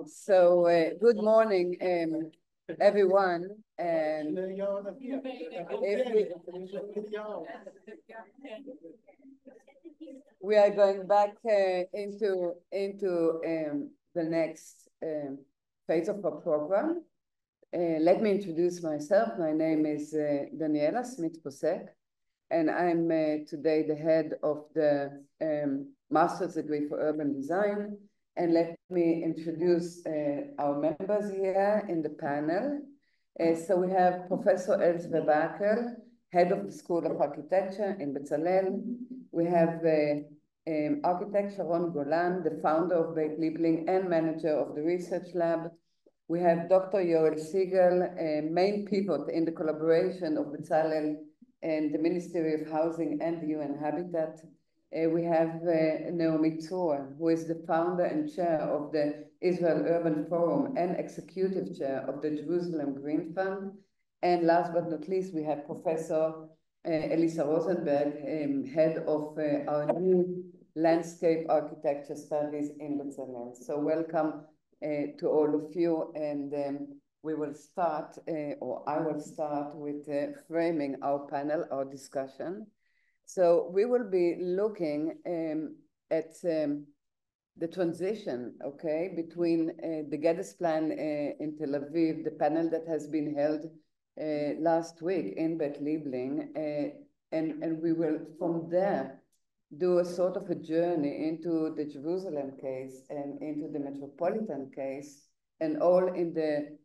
So good morning, everyone. And we are going back into the next phase of our program. Let me introduce myself. My name is Daniela Smith-Posek, and I'm today the head of the Master's Degree for Urban Design. And let me introduce our members here in the panel. So we have Professor Elzve Bakel, head of the School of Architecture in Bezalel. We have architect Sharon Golan, the founder of Beit Liebling and manager of the research lab. We have Dr. Yoel Siegel, main pivot in the collaboration of Bezalel and the Ministry of Housing and the UN Habitat. We have Naomi Tzur, who is the founder and chair of the Israel Urban Forum and executive chair of the Jerusalem Green Fund. And last but not least, we have Professor Elisa Rosenberg, head of our new landscape architecture studies in Bezalel. So welcome to all of you, and we will start, or I will start with framing our panel, our discussion. So we will be looking at the transition, okay, between the Geddes Plan in Tel Aviv, the panel that has been held last week in Beit Liebling, and we will from there do a sort of a journey into the Jerusalem case and into the Metropolitan case, and all in the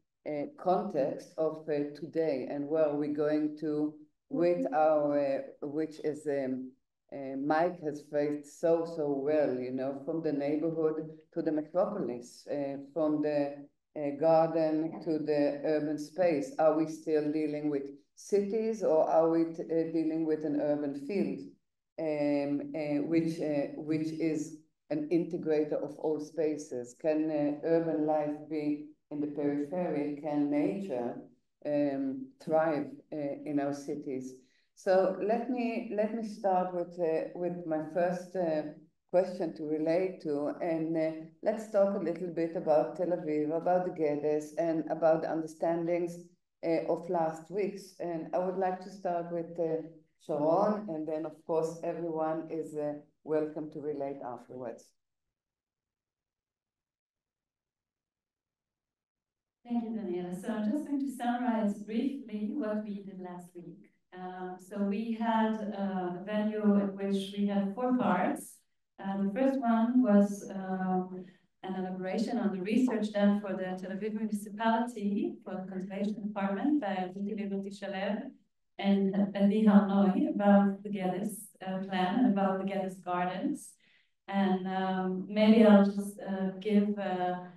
context of today, and where are we going to with our, which is Mike has phrased so well, you know, from the neighborhood to the metropolis, from the garden to the urban space. Are we still dealing with cities, or are we dealing with an urban field, which is an integrator of all spaces? Can urban life be in the periphery? Can nature thrive in our cities? So let me start with my first question to relate to, and let's talk a little bit about Tel Aviv, about the Geddes, and about the understandings of last week's. And I would like to start with Sharon, and then of course everyone is welcome to relate afterwards. Thank you, Daniela. So I'm just going to summarize briefly what we did last week. So we had a venue in which we had 4 parts. The first one was an elaboration on the research done for the Tel Aviv municipality for the conservation department by Bezalel and Adi Harnoi about the Geddes plan and about the Geddes gardens. And maybe I'll just give a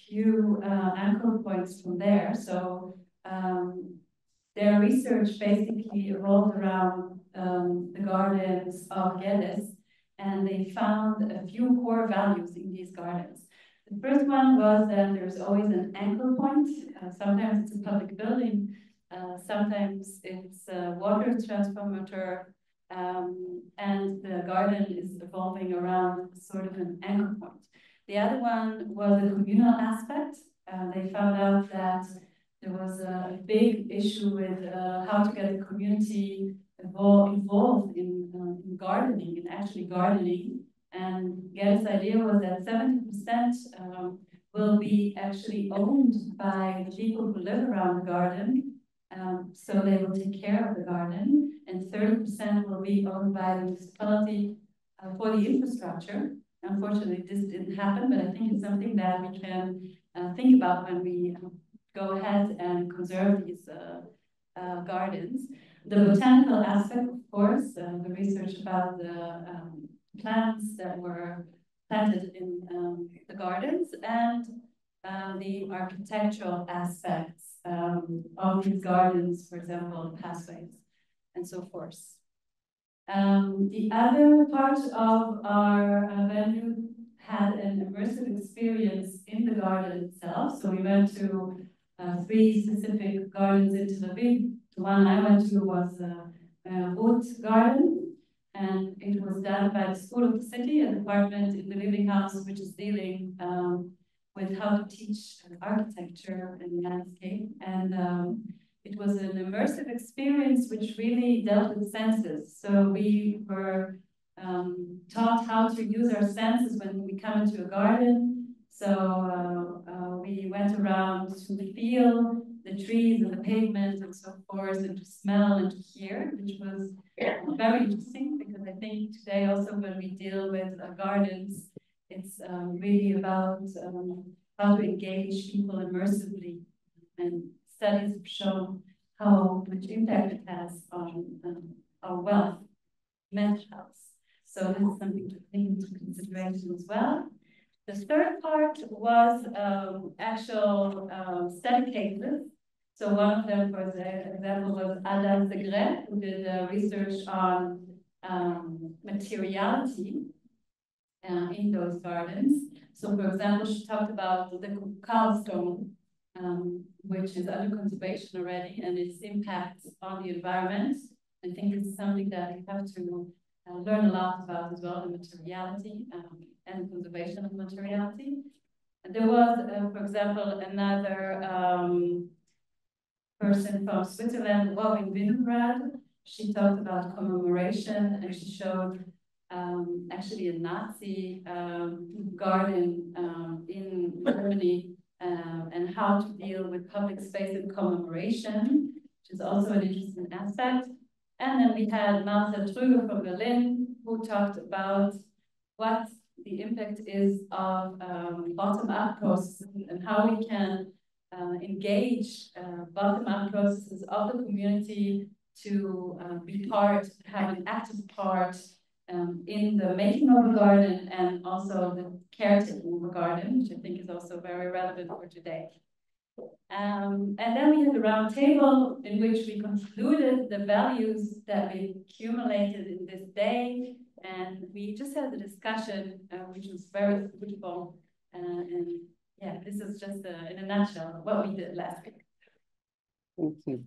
few anchor points from there. So their research basically revolved around the gardens of Geddes, and they found a few core values in these gardens. The first one was that there's always an anchor point. Sometimes it's a public building, sometimes it's a water transformator, and the garden is evolving around sort of an anchor point. The other one was the communal aspect. They found out that there was a big issue with how to get the community involved in gardening, and actually gardening. And Geddes' idea was that 70% will be actually owned by the people who live around the garden, so they will take care of the garden, and 30% will be owned by the municipality for the infrastructure. Unfortunately, this didn't happen, but I think it's something that we can think about when we go ahead and conserve these gardens. The botanical aspect, of course, the research about the plants that were planted in the gardens, and the architectural aspects of these gardens, for example, pathways, and so forth. The other part of our venue had an immersive experience in the garden itself. So we went to 3 specific gardens in Tel Aviv. The one I went to was Ruth Garden, and it was done by the School of the City, a department in the Liebling Haus, which is dealing with how to teach architecture and landscape. And it was an immersive experience which really dealt with senses. So we were taught how to use our senses when we come into a garden. So we went around to feel the trees and the pavement and so forth, and to smell and to hear, which was very interesting, because I think today also when we deal with gardens, it's really about how to engage people immersively. And studies have shown how much impact it has on our wealth, mental health. So this is something to take into consideration as well. The third part was actual study cases. So one of them, for example, was Ada Zegret, who did research on materiality in those gardens. So for example, she talked about the cobblestone, which is under conservation already, and its impact on the environment. I think it's something that you have to learn a lot about as well, the materiality and conservation of materiality. And there was, for example, another person from Switzerland, Liebling Haus. She talked about commemoration, and she showed actually a Nazi garden in Germany and how to deal with public space and commemoration, which is also an interesting aspect. And then we had Marcel Trüger from Berlin, who talked about what the impact is of bottom-up processes and how we can engage bottom-up processes of the community to be part, have an active part in the making of a garden and also the caretaking of a garden, which I think is also very relevant for today. And then we had a round table in which we concluded the values that we accumulated in this day. And we just had a discussion, which was very fruitful. And yeah, this is just in a nutshell what we did last week. Thank you.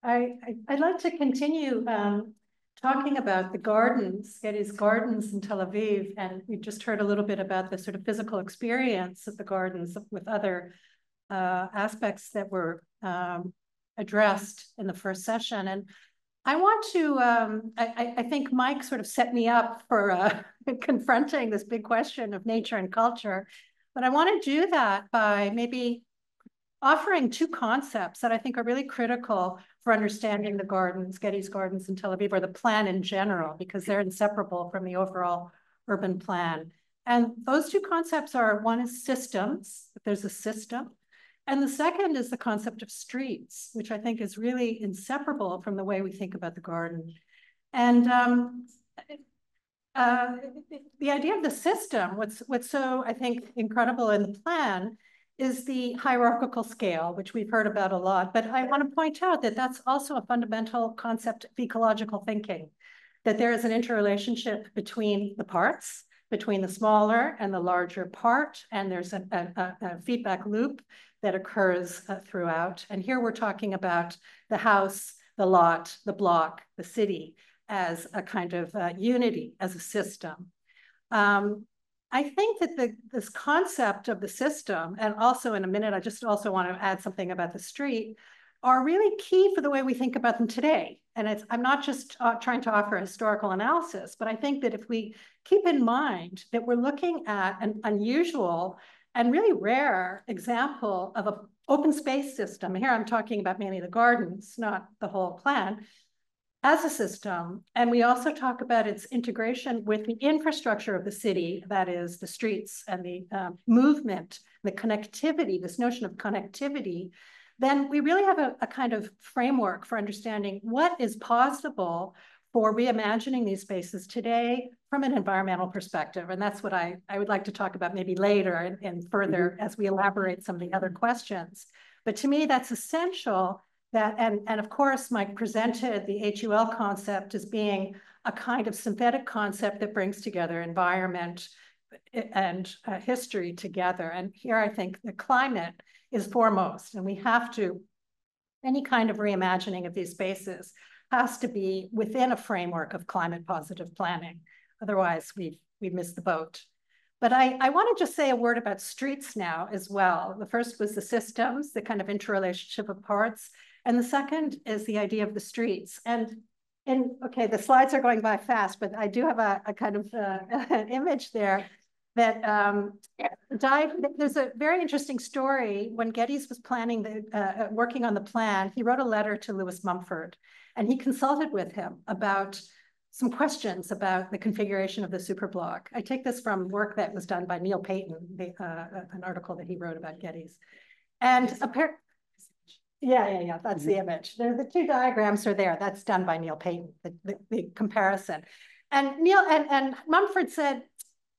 I'd like to continue talking about the gardens, Getty's gardens in Tel Aviv, and we just heard a little bit about the sort of physical experience of the gardens with other aspects that were addressed in the first session. And I want to, I think Mike sort of set me up for confronting this big question of nature and culture, but I want to do that by maybe offering two concepts that I think are really critical for understanding the gardens, Getty's gardens in Tel Aviv, or the plan in general, because they're inseparable from the overall urban plan. And those two concepts are, one is systems, that there's a system, and the second is the concept of streets, which I think is really inseparable from the way we think about the garden. And the idea of the system, what's so, I think, incredible in the plan is the hierarchical scale, which we've heard about a lot. But I want to point out that that's also a fundamental concept of ecological thinking, that there is an interrelationship between the parts, between the smaller and the larger part, and there's a feedback loop that occurs throughout. And here we're talking about the house, the lot, the block, the city as a kind of unity, as a system. I think that this concept of the system, and also in a minute, I just also want to add something about the street, are really key for the way we think about them today. And I'm not just trying to offer historical analysis, but I think that if we keep in mind that we're looking at an unusual and really rare example of an open space system, here I'm talking about mainly the gardens, not the whole plan, as a system. And we also talk about its integration with the infrastructure of the city, that is the streets and the movement, the connectivity, this notion of connectivity, then we really have a kind of framework for understanding what is possible for reimagining these spaces today from an environmental perspective. And that's what I would like to talk about maybe later and further as we elaborate some of the other questions. But to me, that's essential. That, and of course, Mike presented the HUL concept as being a kind of synthetic concept that brings together environment and history together. And here I think the climate is foremost, and we have to, any kind of reimagining of these spaces has to be within a framework of climate positive planning. Otherwise, we've missed the boat. But I want to just say a word about streets now as well. The first was the systems, the kind of interrelationship of parts. And the second is the idea of the streets. And okay, the slides are going by fast, but I do have a kind of an image there that there's a very interesting story. When Geddes was planning working on the plan, he wrote a letter to Lewis Mumford, and he consulted with him about some questions about the configuration of the superblock. I take this from work that was done by Neil Payton, an article that he wrote about Geddes. And yeah, that's the image. The two diagrams are there. That's done by Neil Payton, the comparison. And Neil and Mumford said,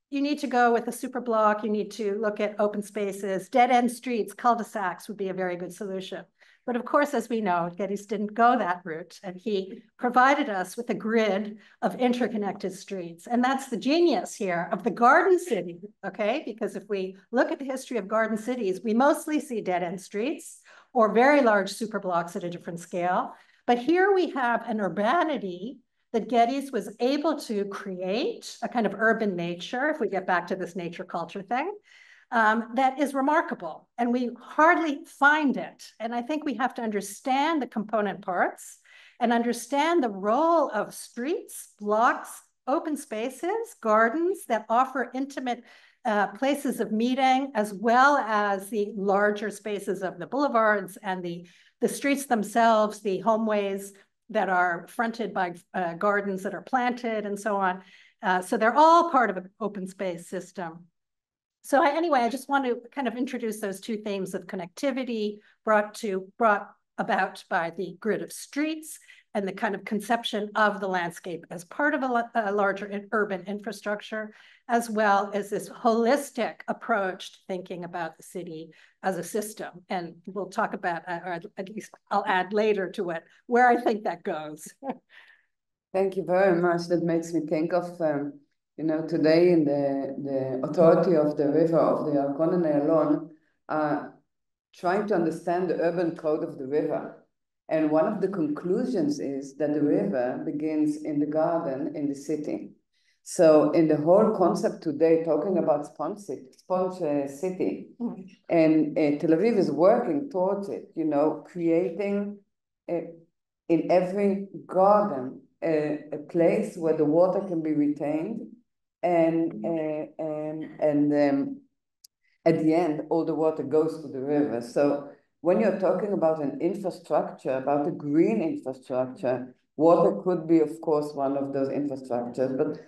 you need to go with a superblock. You need to look at open spaces, dead-end streets, cul-de-sacs would be a very good solution. But of course, as we know, Geddes didn't go that route, and he provided us with a grid of interconnected streets. And that's the genius here of the garden city, okay? Because if we look at the history of garden cities, we mostly see dead-end streets or very large superblocks at a different scale. But here we have an urbanity that Geddes was able to create, a kind of urban nature, if we get back to this nature culture thing, that is remarkable, and we hardly find it. And I think we have to understand the component parts and understand the role of streets, blocks, open spaces, gardens that offer intimate places of meeting, as well as the larger spaces of the boulevards and the streets themselves, the homeways that are fronted by gardens that are planted and so on. So they're all part of an open space system. So anyway, I just want to kind of introduce those two themes of connectivity brought about by the grid of streets and the kind of conception of the landscape as part of a larger urban infrastructure, as well as this holistic approach to thinking about the city as a system. And we'll talk about, or at least I'll add later to it, where I think that goes. Thank you very much. That makes me think of you know, today in the authority of the river of the Yarkon and Ayalon, trying to understand the urban code of the river. And one of the conclusions is that the river begins in the garden in the city. So in the whole concept today, talking about sponge city, and Tel Aviv is working towards it, you know, creating in every garden a place where the water can be retained, and at the end, all the water goes to the river. So when you're talking about an infrastructure, about a green infrastructure, water could be, of course, one of those infrastructures, but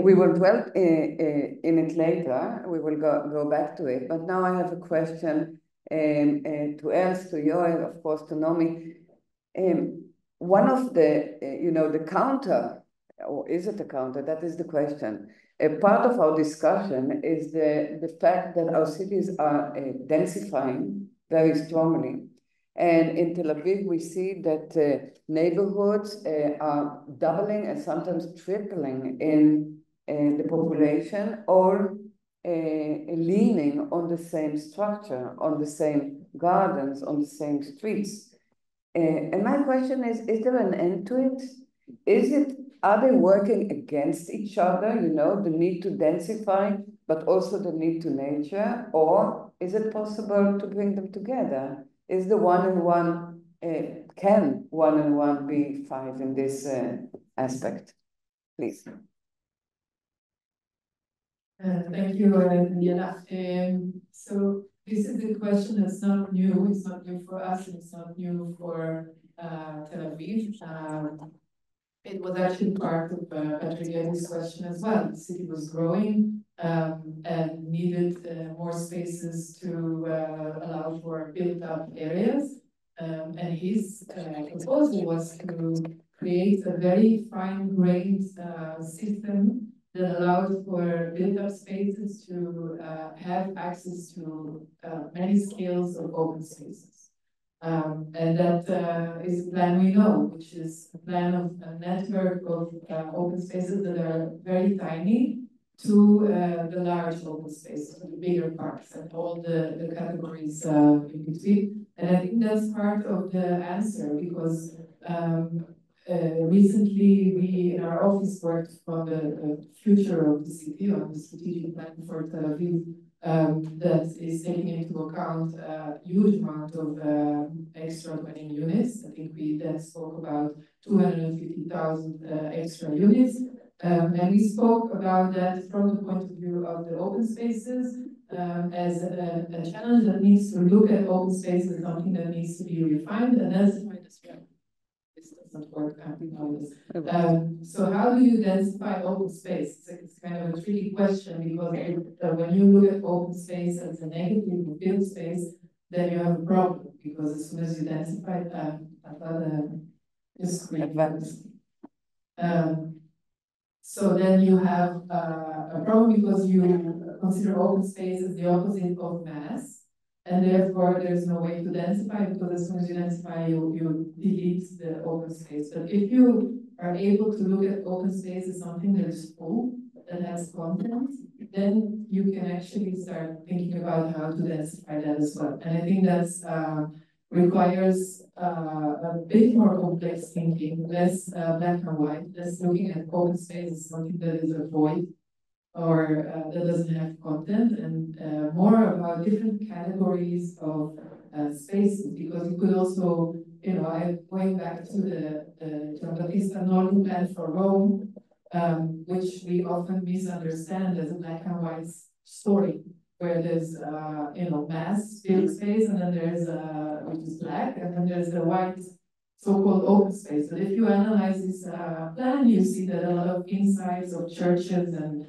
we will dwell in it later. We will go back to it. But now I have a question to Els, to Yoel, of course, to Nomi. One of the, you know, the counter, or is it a counter? That is the question. A part of our discussion is the fact that our cities are densifying very strongly. And in Tel Aviv, we see that neighborhoods are doubling and sometimes tripling in the population, or leaning on the same structure, on the same gardens, on the same streets. And my question is there an end to it? Are they working against each other, you know, the need to densify, but also the need to nature? Or is it possible to bring them together? Is the one and one, can one and one be five in this aspect? Please. Thank you, Daniela. So this is a question that's not new. It's not new for us. It's not new for Tel Aviv. It was actually part of Patrick's question as well. The city was growing and needed more spaces to allow for built-up areas. And his proposal was to create a very fine-grained system that allowed for built-up spaces to have access to many scales of open spaces. And that is a plan we know, which is a plan of a network of open spaces that are very tiny to the large open spaces, to the bigger parks, and all the categories in between. And I think that's part of the answer, because Recently, we in our office worked on the future of the city, on the strategic plan for Tel Aviv, that is taking into account a huge amount of extra dwelling units. I think we then spoke about 250,000 extra units. And we spoke about that from the point of view of the open spaces as a challenge that needs to look at open space as something that needs to be refined, and that's my description. This doesn't work. So how do you densify open space? It's kind of a tricky question because when you look at open space as a negative of built space, then you have a problem because as soon as you densify, just so then you have a problem because you consider open space as the opposite of mass, and therefore there's no way to densify because as soon as you densify, you delete the open space. But if you are able to look at open space as something that is full, that has content, then you can actually start thinking about how to densify that as well. And I think that's requires a bit more complex thinking, less black and white, less looking at open space as something that is a void or that doesn't have content, and more about different categories of spaces, because you could also, I'm going back to the Giambattista Northern Plan for Rome, which we often misunderstand as a black and white story, where there's, mass built space, and then there's, which is black, and then there's the white so-called open space. But if you analyze this plan, you see that a lot of insides of churches and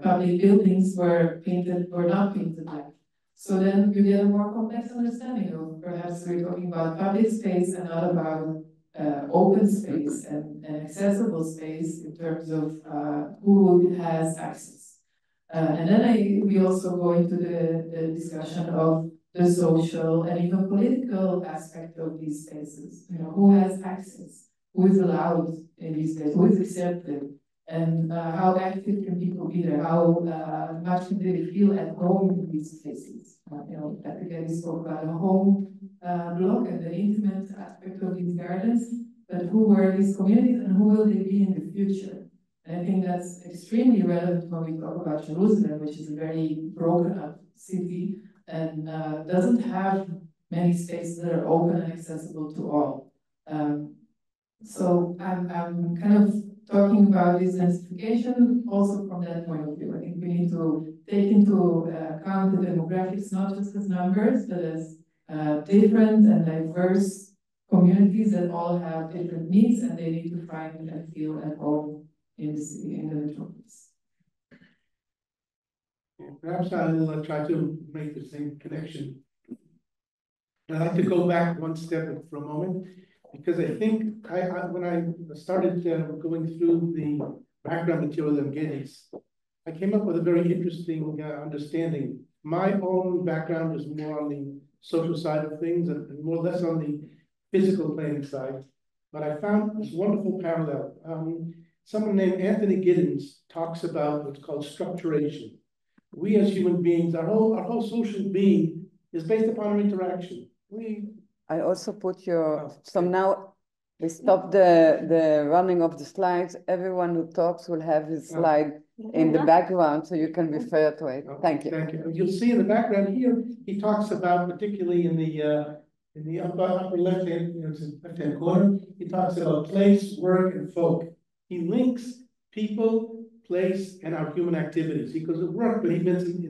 public buildings were not painted black. So then you get a more complex understanding of perhaps we're talking about public space and not about open space and accessible space in terms of who has access. And then we also go into the discussion of the social and even political aspect of these spaces. Who has access, who is allowed in these spaces, who is accepted, and how active can people be there? How much do they feel at home in these spaces? Again, we spoke about a home block and the intimate aspect of these gardens, but who were these communities and who will they be in the future? And I think that's extremely relevant when we talk about Jerusalem, which is a very broken up city and doesn't have many spaces that are open and accessible to all. So I'm kind of talking about this densification also from that point of view. I think we need to take into account the demographics, not just as numbers, but as different and diverse communities that all have different needs, and they need to find and feel at home in the city, in the metropolis. Perhaps I'll try to make the same connection. I'd like to go back one step for a moment, because I think when I started going through the background material in Geddes, I came up with a very interesting understanding. My own background was more on the social side of things and more or less on the physical planning side. But I found this wonderful parallel. Someone named Anthony Giddens talks about what's called structuration. We as human beings, our whole social being is based upon our interaction. I also put so now we stop the running of the slides. Everyone who talks will have his slide in the background, so you can refer to it. Thank you. Thank you. You'll see in the background here, he talks about, particularly in the upper left-hand corner, he talks about place, work, and folk. He links people, place, and our human activities. He goes to work, but he means in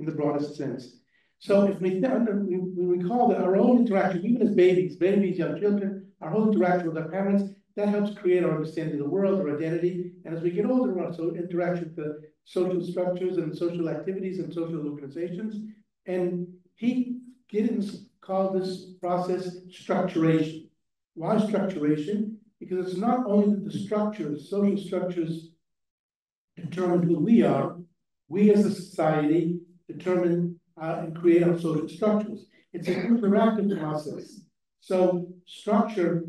the broadest sense. So if we recall that our own interaction, even as babies, young children, our whole interaction with our parents, that helps create our understanding of the world, our identity. And as we get older, our interaction with the social structures and social activities and social organizations. And Giddens called this process structuration. Why structuration? Because it's not only that the structures, social structures, determine who we are. We as a society determine and create our social structures. It's an interactive process. So social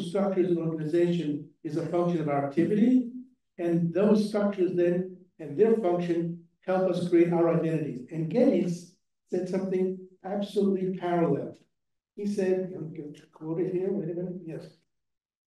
structures and organization is a function of our activity, and those structures then and their function help us create our identities. And Geddes said something absolutely parallel. He said, I'm going to quote it here, wait a minute, yes.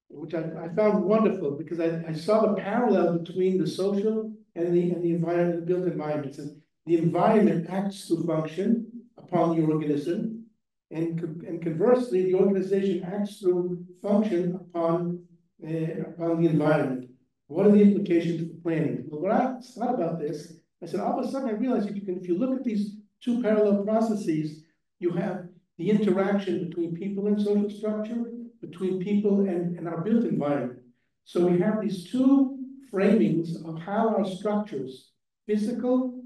Which I found wonderful because I saw the parallel between the social and the environment, the built environment. It says, the environment acts to function upon the organism, and conversely, the organization acts through function upon the environment. What are the implications for planning? Well, when I thought about this, I said, all of a sudden I realized if you look at these two parallel processes, you have the interaction between people and social structure, between people and our built environment. So we have these two framings of how our structures, physical,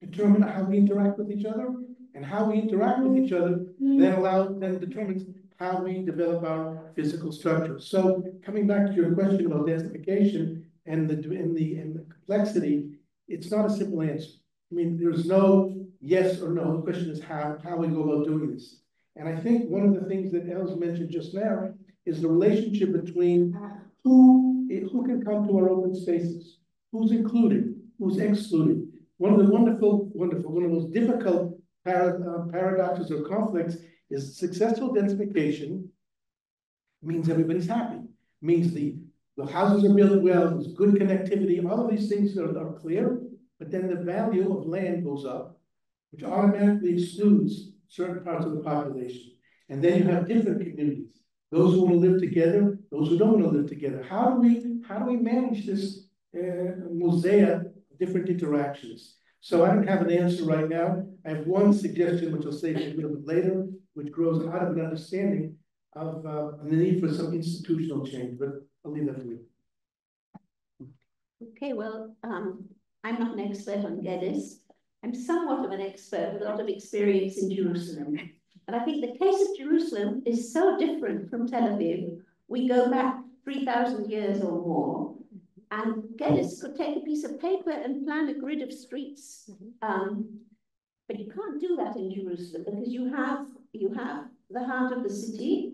determine how we interact with each other, and how we interact with each other then determines how we develop our physical structure. So coming back to your question about densification and the complexity, it's not a simple answer. I mean, there's no yes or no. The question is how we go about doing this. And I think one of the things that Els mentioned just now is the relationship between who can come to our open spaces, who's included, who's excluded. One of the one of the most difficult paradoxes or conflicts is successful densification means everybody's happy, means the houses are built well, there's good connectivity, all of these things are clear, but then the value of land goes up, which automatically excludes certain parts of the population. And then you have different communities, those who want to live together, those who don't want to live together. How do we manage this mosaic of different interactions? So I don't have an answer right now. I have one suggestion, which I'll say a little bit later, which grows out of an understanding of the need for some institutional change, but I'll leave that for you. Okay, well, I'm not an expert on Geddes. I'm somewhat of an expert with a lot of experience in Jerusalem. And I think the case of Jerusalem is so different from Tel Aviv. We go back 3,000 years or more. And Geddes could take a piece of paper and plan a grid of streets. But you can't do that in Jerusalem because you have the heart of the city,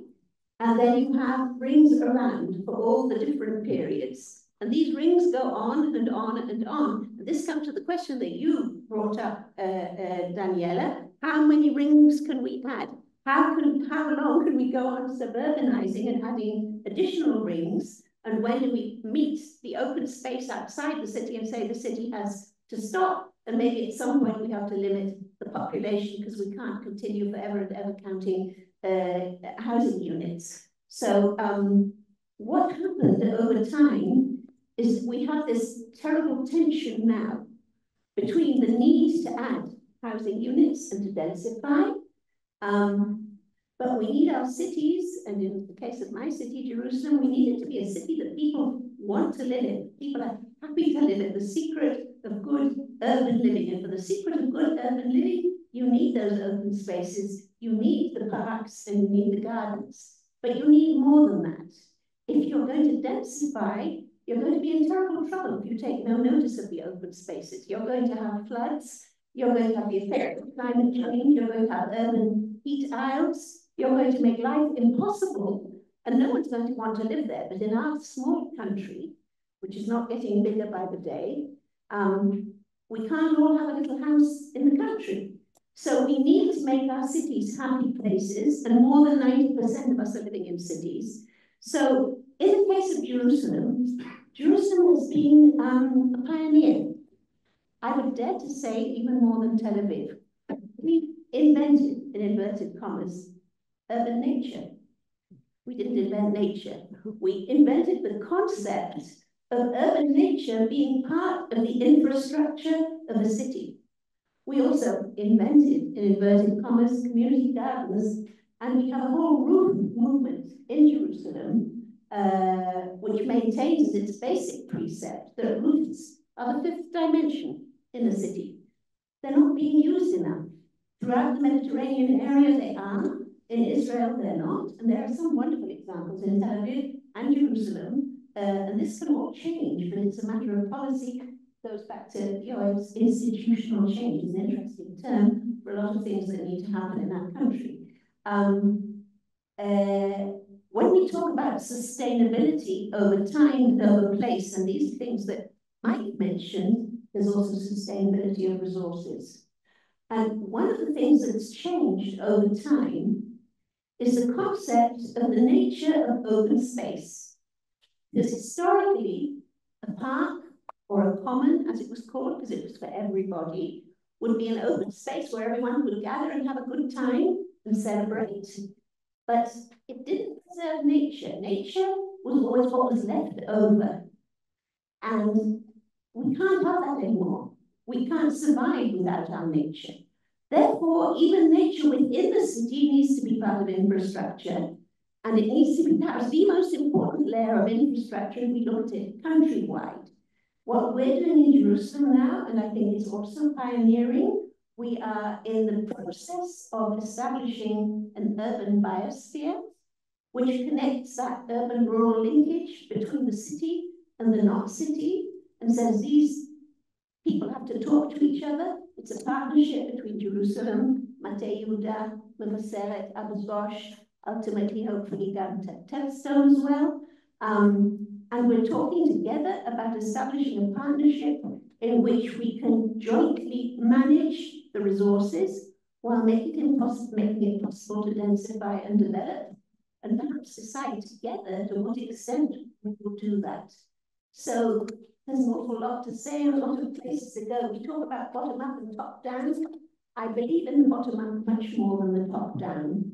and then you have rings around for all the different periods. And these rings go on and on and on. And this comes to the question that you brought up, Daniela. How many rings can we add? How long can we go on suburbanizing and adding additional rings? And when do we meet the open space outside the city and say the city has to stop? And maybe at some point we have to limit the population because we can't continue forever and ever counting housing units. So what happened over time is we have this terrible tension now between the need to add housing units and to densify. But we need our cities, and in the case of my city, Jerusalem, we need it to be a city that people want to live in. People are happy to live in. The secret of good urban living. And for the secret of good urban living, you need those open spaces. You need the parks and you need the gardens. But you need more than that. If you're going to densify, you're going to be in terrible trouble if you take no notice of the open spaces. You're going to have floods. You're going to have the effect of climate change. You're going to have urban heat isles. You're going to make life impossible, and no one's going to want to live there. But in our small country, which is not getting bigger by the day, we can't all have a little house in the country. So we need to make our cities happy places, and more than 90% of us are living in cities. So in the case of Jerusalem, Jerusalem has been a pioneer. I would dare to say even more than Tel Aviv. We invented, in inverted commas, urban nature. We didn't invent nature. We invented the concept of urban nature being part of the infrastructure of a city. We also invented, in inverted commas, community gardens, and we have a whole roof movement in Jerusalem, which maintains its basic precept that roofs are the fifth dimension in the city. They're not being used enough. Throughout the Mediterranean area, they are. In Israel, they're not. And there are some wonderful examples in Tel Aviv and Jerusalem. And this can all change, but it's a matter of policy. It goes back to, it's institutional change is an interesting term for a lot of things that need to happen in that country. When we talk about sustainability over time and over place, and these are things that Mike mentioned, there's also sustainability of resources. And one of the things that's changed over time is the concept of the nature of open space. Because historically, a park or a common, as it was called, because it was for everybody, would be an open space where everyone would gather and have a good time and celebrate. But it didn't preserve nature. Nature was always what was left over. And we can't have that anymore. We can't survive without our nature. Therefore, even nature within the city needs to be part of infrastructure. And it needs to be perhaps the most important layer of infrastructure if we look at it countrywide. What we're doing in Jerusalem now, and I think it's also pioneering, we are in the process of establishing an urban biosphere, which connects that urban-rural linkage between the city and the not city, and says these people have to talk to each other. It's a partnership between Jerusalem, Matei Yehuda, Mevaseret, Abu Ghosh, ultimately, hopefully, Telstone as well. And we're talking together about establishing a partnership in which we can jointly manage the resources while making it possible to densify and develop, and perhaps decide together to what extent we will do that. So there's an awful lot to say and a lot of places to go. We talk about bottom up and top down. I believe in the bottom up much more than the top down.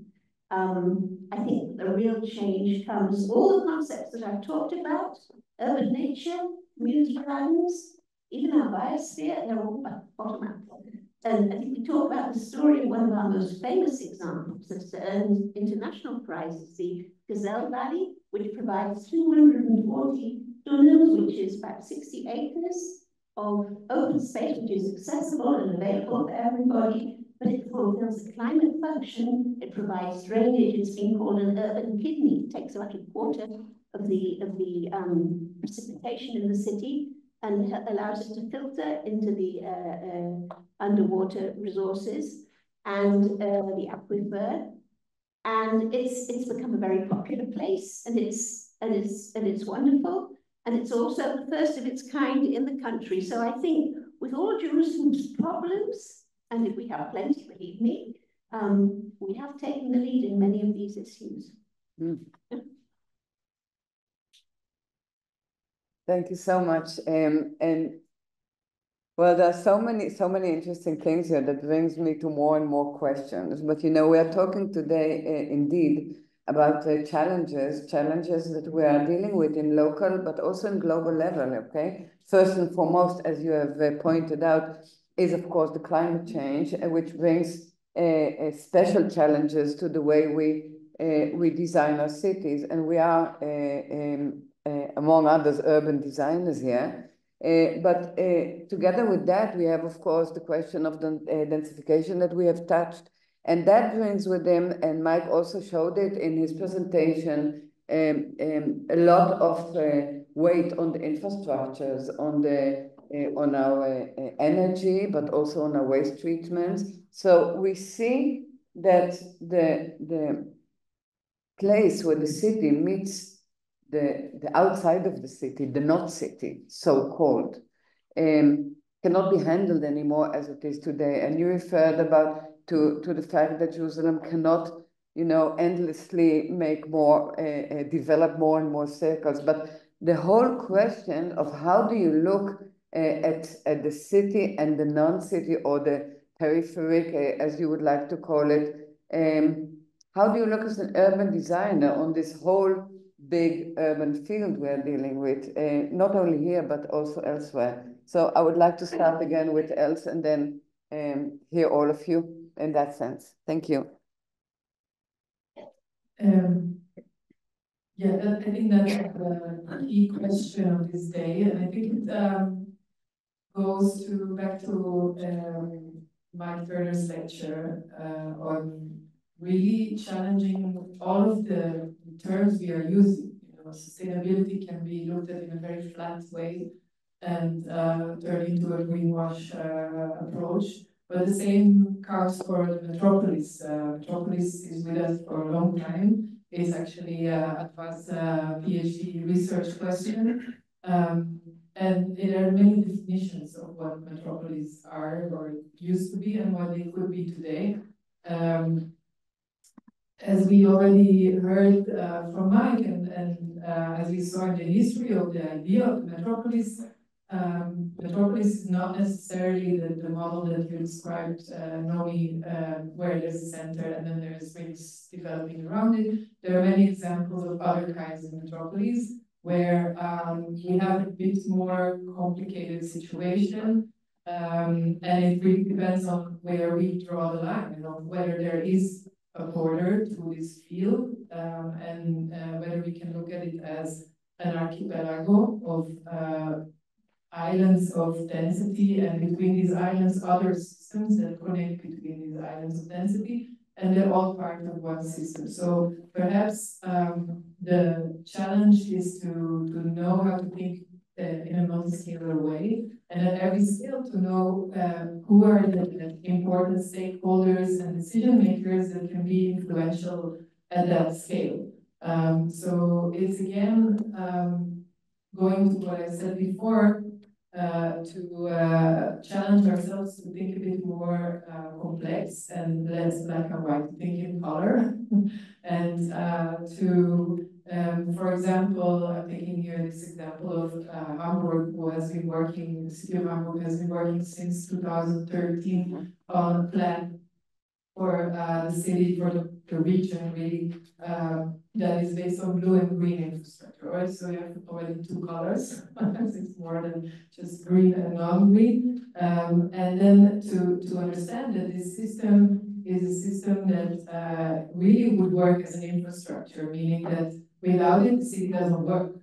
I think the real change comes, all the concepts that I've talked about, urban nature, community gardens, even our biosphere, they're all bottom up. And I think we talk about the story of one of our most famous examples that's earned international prizes, the Gazelle Valley, which provides 240 dunams, which is about 60 acres of open space, which is accessible and available for everybody, but it fulfills a climate function. It provides drainage. It's been called an urban kidney. It takes about a quarter of the precipitation in the city and allows it to filter into the underwater resources and the aquifer. And it's become a very popular place, and it's wonderful. And it's also the first of its kind in the country. So I think with all Jerusalem's problems, and we have plenty, believe me, we have taken the lead in many of these issues. Thank you so much. And well, there are so many interesting things here that brings me to more and more questions. But you know, we are talking today indeed about the challenges that we are dealing with in local, but also in global level, okay? First and foremost, as you have pointed out, is of course the climate change, which brings special challenges to the way we design our cities. And we are, among others, urban designers here. But together with that, we have, of course, the question of the densification that we have touched. And that brings with them, and Mike also showed it in his presentation, a lot of weight on the infrastructures, on our energy, but also on our waste treatments. So we see that the place where the city meets the outside of the city, the not city, so-called, cannot be handled anymore as it is today. And you referred to the fact that Jerusalem cannot, you know, endlessly make more, develop more and more circles. But the whole question of how do you look at the city and the non-city, or the peripheric, as you would like to call it, how do you look as an urban designer on this whole big urban field we're dealing with, not only here, but also elsewhere? So I would like to start again with Els and then hear all of you in that sense. Thank you. Yeah, I think that's the key question of this day. And I think it goes back to Mike Turner's lecture on really challenging all of the terms we are using. You know, sustainability can be looked at in a very flat way and turn into a greenwash approach. But the same counts for the Metropolis. Metropolis is with us for a long time. It's actually an advanced PhD research question. And there are many definitions of what metropolis are or used to be and what they could be today. as we already heard from Mike, and as we saw in the history of the idea of the metropolis, metropolis is not necessarily the model that you described, Nomi, where there's a center and then there's rings developing around it. There are many examples of other kinds of metropolis where we have a bit more complicated situation. And it really depends on where we draw the line, you know, whether there is a border to this field, and whether we can look at it as an archipelago of islands of density, and between these islands, other systems that connect between these islands of density, and they're all part of one system. So perhaps the challenge is to know how to think in a multi-scalar way, and at every scale to know who are the important stakeholders and decision makers that can be influential at that scale. So it's again going to what I said before, to challenge ourselves to think a bit more complex and less black and white, to think in color, and to for example, I'm thinking here this example of Hamburg, who has been working, the city of Hamburg has been working since 2013 on a plan for the city, for the region, really, that is based on blue and green infrastructure, right? So you have already two colors, it's more than just green and non-green. And then to understand that this system is a system that really would work as an infrastructure, meaning that without it, the city doesn't work,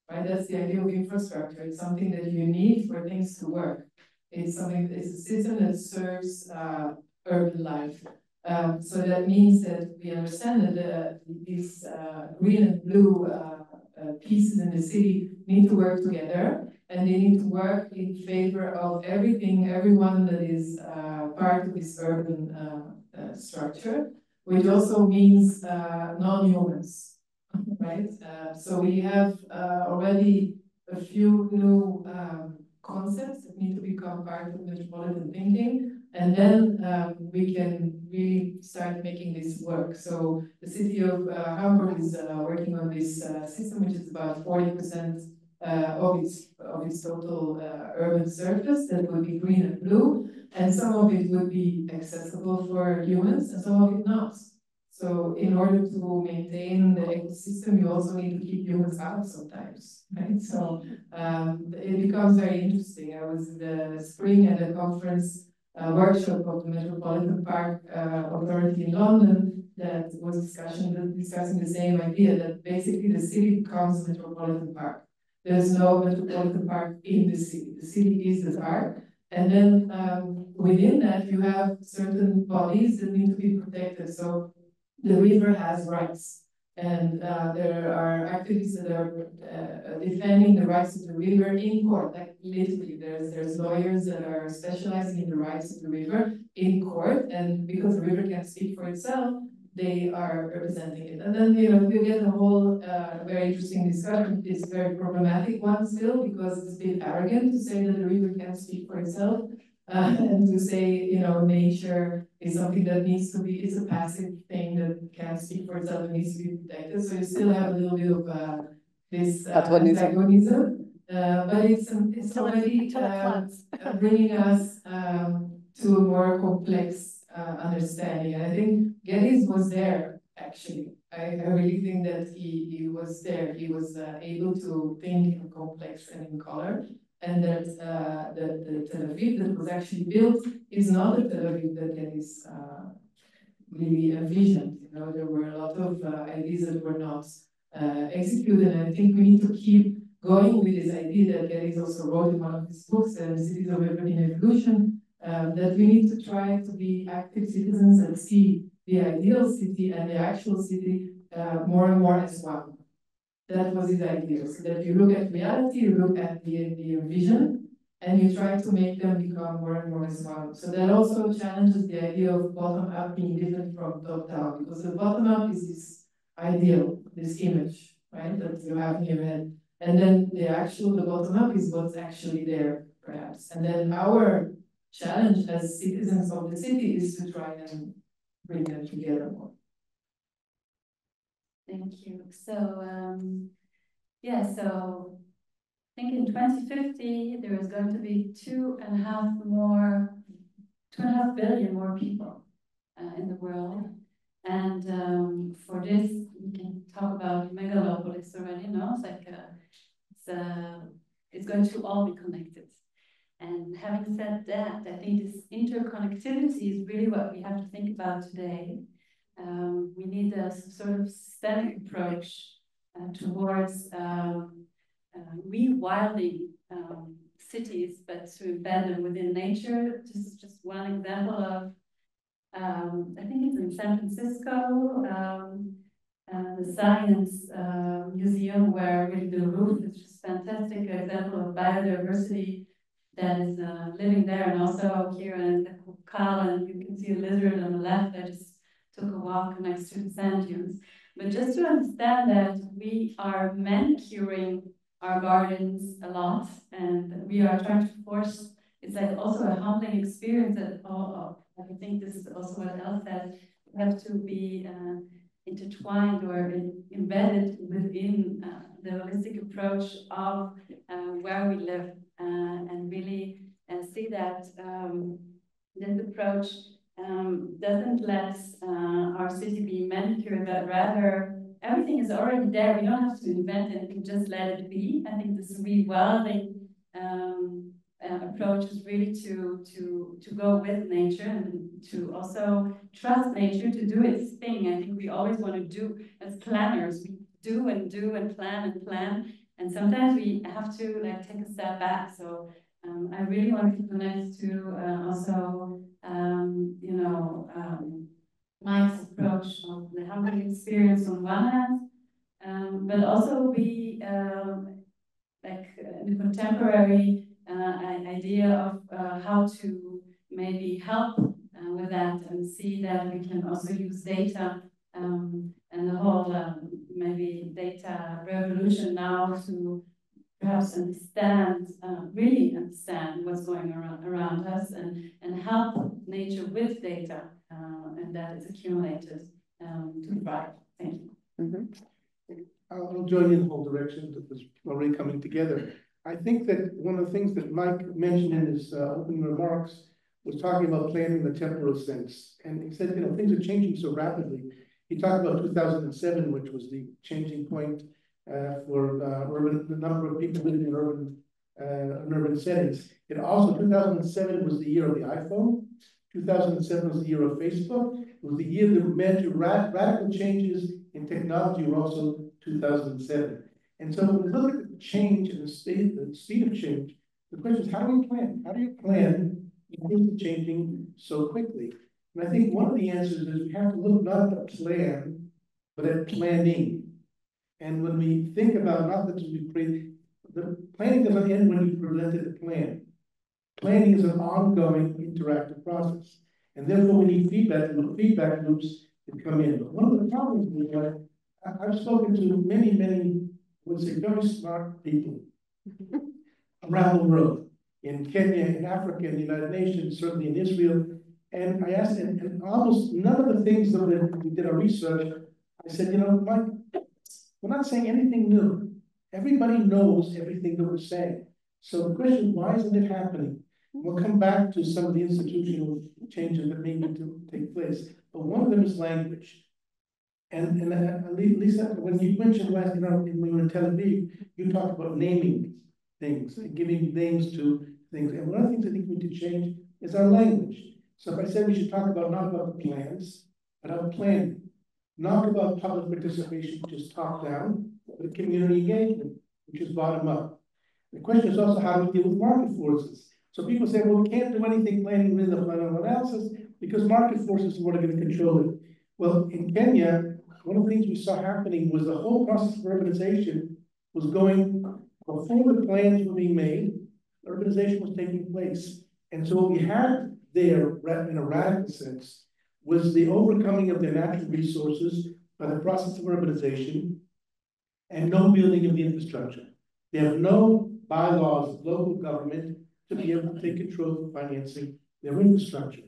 right? That's the idea of infrastructure. It's something that you need for things to work. It's a system that serves urban life. So that means that we understand that these green and blue pieces in the city need to work together, and they need to work in favor of everyone that is part of this urban structure, which also means non-humans. Right? So we have already a few new concepts that need to become part of metropolitan thinking, and then we can really start making this work. So the city of Hamburg is working on this system, which is about 40% of its total urban surface that would be green and blue, and some of it would be accessible for humans, and some of it not. So in order to maintain the ecosystem, you also need to keep humans out sometimes, right? So it becomes very interesting. I was in the spring at a conference workshop of the Metropolitan Park Authority in London that was discussing the same idea, that basically the city becomes a metropolitan park. There's no metropolitan park in the city. The city is the park. And then within that, you have certain bodies that need to be protected. So the river has rights, and there are activists that are defending the rights of the river in court. Like literally, there's lawyers that are specializing in the rights of the river in court, and because the river can't speak for itself, they are representing it. And then you get a whole very interesting discussion. It's a very problematic one still, because it's a bit arrogant to say that the river can't speak for itself. And to say, nature is something that needs to be, it's a passive thing that can't speak for itself and needs to be protected. So you still have a little bit of this antagonism, but it's already bringing us to a more complex understanding. And I think Geddes was there, actually. I really think that he was there. He was able to think in complex and in color. And that the Tel Aviv that was actually built is not a Tel Aviv that is really envisioned. There were a lot of ideas that were not executed, and I think we need to keep going with this idea that Geddes also wrote in one of his books, Cities of Urban Evolution, that we need to try to be active citizens and see the ideal city and the actual city more and more as one. That was his idea. So that you look at reality, you look at the vision, and you try to make them become more and more as one. So that also challenges the idea of bottom-up being different from top-down, because the bottom-up is this ideal, this image, right, that you have in your head. And then the bottom-up is what's actually there, perhaps. And then our challenge as citizens of the city is to try and bring them together more. Thank you. So, yeah, so I think in 2050, there is going to be 2.5 billion more people in the world. And for this, we can talk about megalopolis already, no? It's like, it's going to all be connected. And having said that, I think this interconnectivity is really what we have to think about today. We need a sort of systemic approach towards rewilding cities, but to embed them within nature. This is just one example of, I think it's in San Francisco, the Science Museum, where really the roof is just fantastic example of biodiversity that is living there, and also here in the Kal, and you can see a lizard on the left. I just took a walk next to the sand dunes. But just to understand that we are manicuring our gardens a lot, and we are trying to force, it's like also a humbling experience that, I think this is also what else said, we have to be intertwined or embedded within the holistic approach of where we live, and really see that this approach doesn't let our city be manicured, but rather everything is already there. We don't have to invent it, we can just let it be. I think this rewilding approach is really to go with nature and to also trust nature to do its thing. I think we always want to do, as planners, we do and plan, and sometimes we have to like take a step back. So I really want to connect to also you know, Mike's approach of the humbling experience on one hand, but also be like the contemporary idea of how to maybe help with that, and see that we can also use data and the whole maybe data revolution now to perhaps understand, really understand what's going around us, and help nature with data, and that is accumulated to thrive. Thank you. Mm-hmm. I'll join in the whole direction that was already coming together. I think that one of the things that Mike mentioned in his opening remarks was talking about planning the temporal sense. And he said, you know, things are changing so rapidly. He talked about 2007, which was the changing point for the number of people living in urban settings. And also 2007 was the year of the iPhone. 2007 was the year of Facebook. It was the year that led to radical changes in technology, were also 2007. And so when we look at the change and the speed of change, the question is, how do we plan? How do you plan when things are changing so quickly? And I think one of the answers is we have to look not at a plan, but at planning. And when we think about not that we create, the planning doesn't end when you presented a plan. Planning is an ongoing interactive process. And therefore we need feedback loops to come in. But one of the problems is that I've spoken to many, I would say very smart people around the world, in Kenya, in Africa, in the United Nations, certainly in Israel. And I asked them, and almost none of the things that we did our research, I said, you know, Mike, we're not saying anything new. Everybody knows everything that we're saying. So the question is, why isn't it happening? We'll come back to some of the institutional changes that may need to take place. But one of them is language. And Lisa, when you mentioned last, you know, when we were in Tel Aviv, you talked about naming things and giving names to things. And one of the things I think we need to change is our language. So if I said we should talk about not about the plans, but about planning, not about public participation, which is top down, but community engagement, which is bottom up. The question is also how do we deal with market forces? So people say, well, we can't do anything planning within the final analysis because market forces are what are going to control it. Well, in Kenya, one of the things we saw happening was the whole process of urbanization was going, before the plans were being made, urbanization was taking place. And so what we had there, in a radical sense, was the overcoming of their natural resources by the process of urbanization and no building of the infrastructure. They have no bylaws of local government to be able to take control of financing their infrastructure.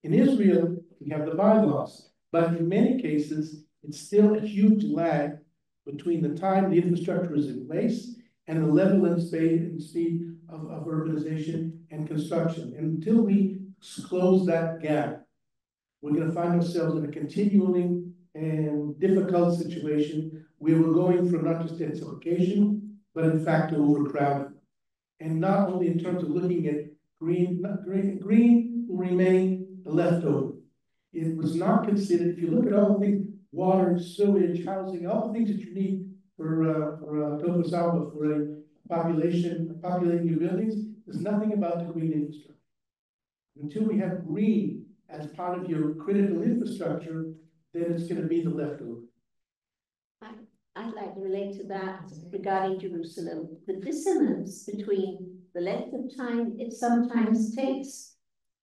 In Israel, we have the bylaws, but in many cases, it's still a huge lag between the time the infrastructure is in place and the level and speed of urbanization and construction. And until we close that gap, we're going to find ourselves in a continually and difficult situation where we're going from not just densification, but in fact overcrowding. And not only in terms of looking at green will remain a leftover. It was not considered, if you look at all the things, water, sewage, housing, all the things that you need for Topo Salva, for a populating new buildings, there's nothing about the green infrastructure. Until we have green as part of your critical infrastructure, then it's going to be the leftover. I'd like to relate to that regarding Jerusalem. The dissonance between the length of time it sometimes takes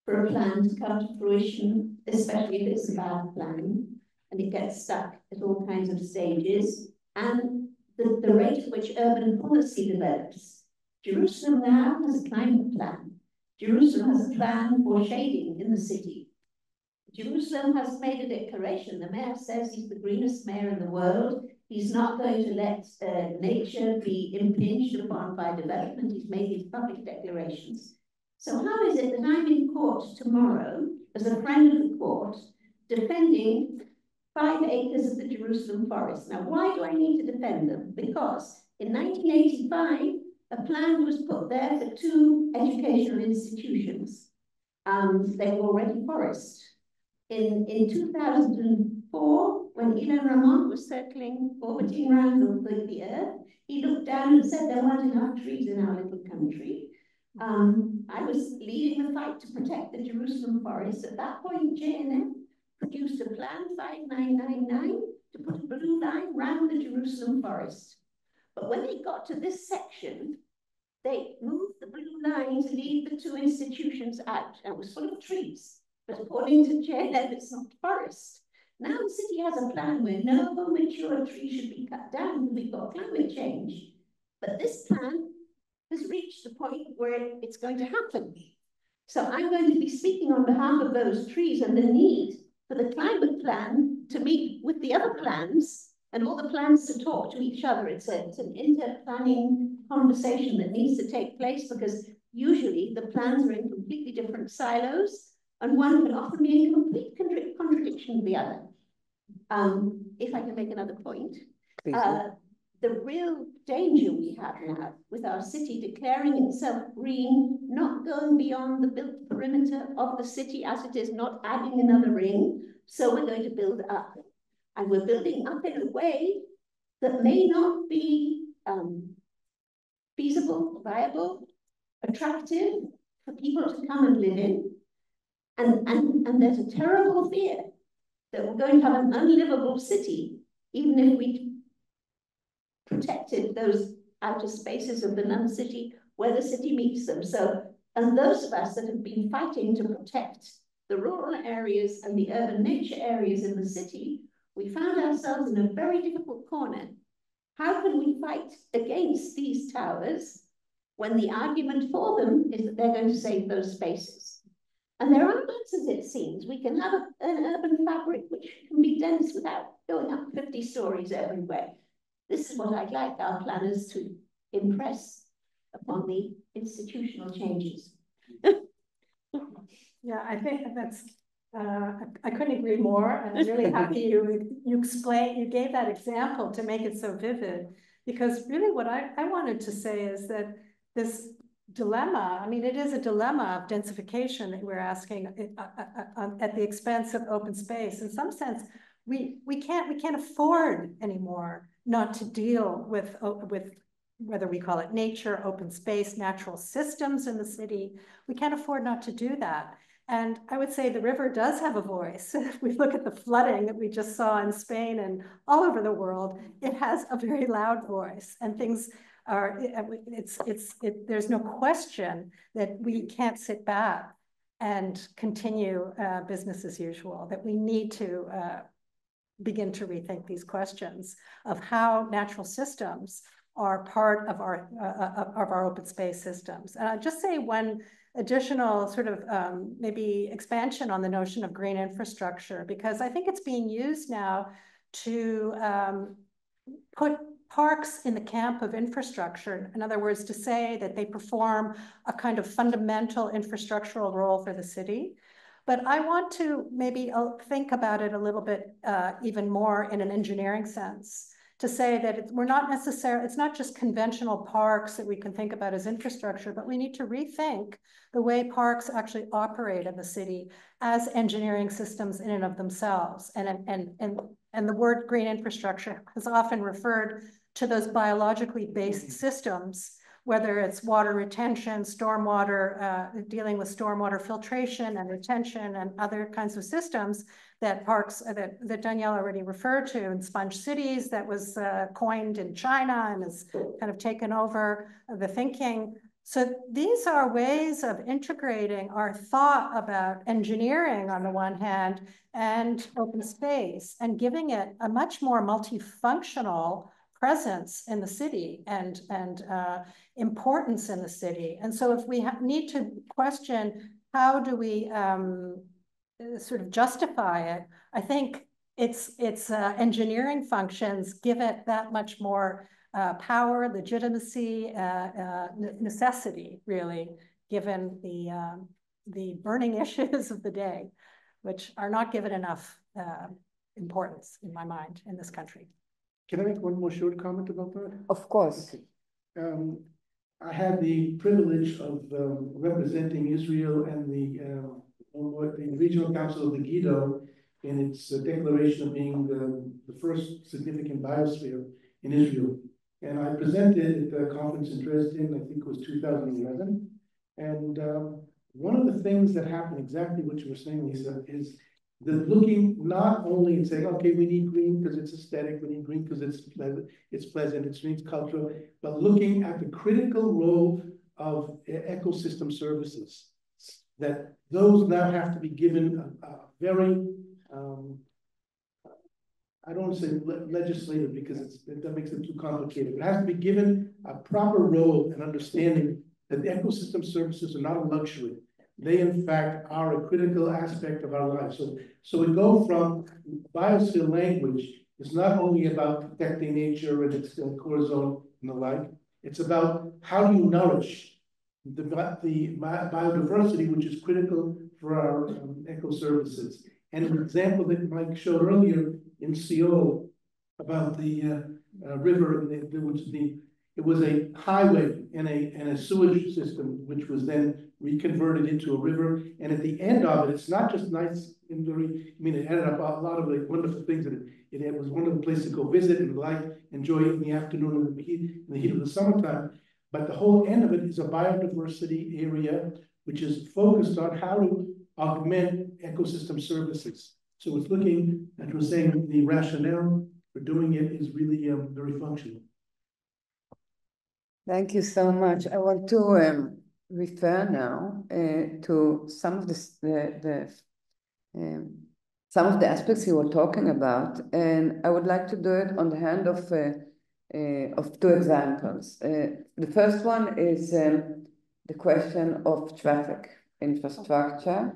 for a plan to come to fruition, especially if it's a bad plan, and it gets stuck at all kinds of stages, and the rate at which urban policy develops. Jerusalem now has a climate plan. Jerusalem has a plan for shading in the city. Jerusalem has made a declaration. The mayor says he's the greenest mayor in the world. He's not going to let nature be impinged upon by development. He's made these public declarations. So how is it that I'm in court tomorrow, as a friend of the court, defending 5 acres of the Jerusalem forest? Now, why do I need to defend them? Because in 1985, a plan was put there for 2 educational institutions. They were already forest. In 2004, when Ilan Ramon was orbiting around the Earth, he looked down and said there weren't enough trees in our little country. I was leading the fight to protect the Jerusalem forest. At that point, JNF produced a plan 5999 to put a blue line around the Jerusalem forest. But when they got to this section, they moved the blue line to leave the 2 institutions out, and it was full of trees. But according to JNF, it's not forest. Now the city has a plan where no mature trees should be cut down. We've got climate change. But this plan has reached the point where it's going to happen. So I'm going to be speaking on behalf of those trees and the need for the climate plan to meet with the other plans and all the plans to talk to each other. It's an inter-planning conversation that needs to take place, because usually the plans are in completely different silos, and one can often be in complete contradiction to the other. If I can make another point, the real danger we have now with our city declaring itself green, not going beyond the built perimeter of the city as it is, not adding another ring. So we're going to build up. And we're building up in a way that may not be feasible, viable, attractive for people to come and live in. And there's a terrible fear that we're going to have an unlivable city, even if we protected those outer spaces of the non-city where the city meets them. So, and those of us that have been fighting to protect the rural areas and the urban nature areas in the city, we found ourselves in a very difficult corner. How can we fight against these towers when the argument for them is that they're going to save those spaces? And there are answers, it seems. We can have an urban fabric which can be dense without going up 50 stories everywhere. This is what I'd like our planners to impress upon the institutional changes. Yeah, I think that's, I couldn't agree more. And I'm really happy you gave that example to make it so vivid, because really what I wanted to say is that this dilemma, I mean, it is a dilemma of densification that we're asking at the expense of open space. In some sense, we can't afford anymore not to deal with whether we call it nature, open space, natural systems in the city. We can't afford not to do that. And I would say the river does have a voice. If we look at the flooding that we just saw in Spain and all over the world, it has a very loud voice, and things are, there's no question that we can't sit back and continue business as usual, that we need to begin to rethink these questions of how natural systems are part of our open space systems. And I'll just say one additional sort of maybe expansion on the notion of green infrastructure, because I think it's being used now to put parks in the camp of infrastructure. In other words, to say that they perform a kind of fundamental infrastructural role for the city. But I want to maybe think about it a little bit even more in an engineering sense, to say that we're not necessarily, it's not just conventional parks that we can think about as infrastructure, but we need to rethink the way parks actually operate in the city as engineering systems in and of themselves. And the word green infrastructure has often referred to those biologically based systems, whether it's water retention, stormwater, dealing with stormwater filtration and retention and other kinds of systems that parks, that Danielle already referred to, in sponge cities, that was coined in China and has kind of taken over the thinking. So these are ways of integrating our thought about engineering on the one hand and open space, and giving it a much more multifunctional presence in the city and importance in the city. And so if we need to question how do we sort of justify it, I think its engineering functions give it that much more power, legitimacy, necessity, really, given the burning issues of the day, which are not given enough importance, in my mind, in this country. Can I make one more short comment about that? Of course. I had the privilege of representing Israel and the Regional Council of the Giddo in its declaration of being the first significant biosphere in Israel. And I presented at the conference in Dresden, I think it was 2011. And one of the things that happened, exactly what you were saying, Lisa, is that looking not only and saying, okay, we need green because it's aesthetic, we need green because it's pleasant, it's cultural, but looking at the critical role of ecosystem services, that those now have to be given a very, I don't want to say legislative because that makes it too complicated. It has to be given a proper role and understanding that the ecosystem services are not a luxury. They, in fact, are a critical aspect of our lives. So we go from biosphere language is not only about protecting nature and its core zone and the like. It's about how do you nourish the biodiversity, which is critical for our eco services. And an example that Mike showed earlier in Seoul about the river, it was a highway and a sewage system, which was then reconverted into a river. And at the end of it, it's not just nice and very, it added up a lot of the wonderful things that it was one of the places to go visit and enjoy it in the afternoon in the heat of the summertime. But the whole end of it is a biodiversity area, which is focused on how to augment ecosystem services. So it's looking, and we're saying the rationale for doing it is really very functional. Thank you so much. I want to refer now to some of some of the aspects you were talking about, and I would like to do it on the hand of two examples. The first one is the question of traffic infrastructure.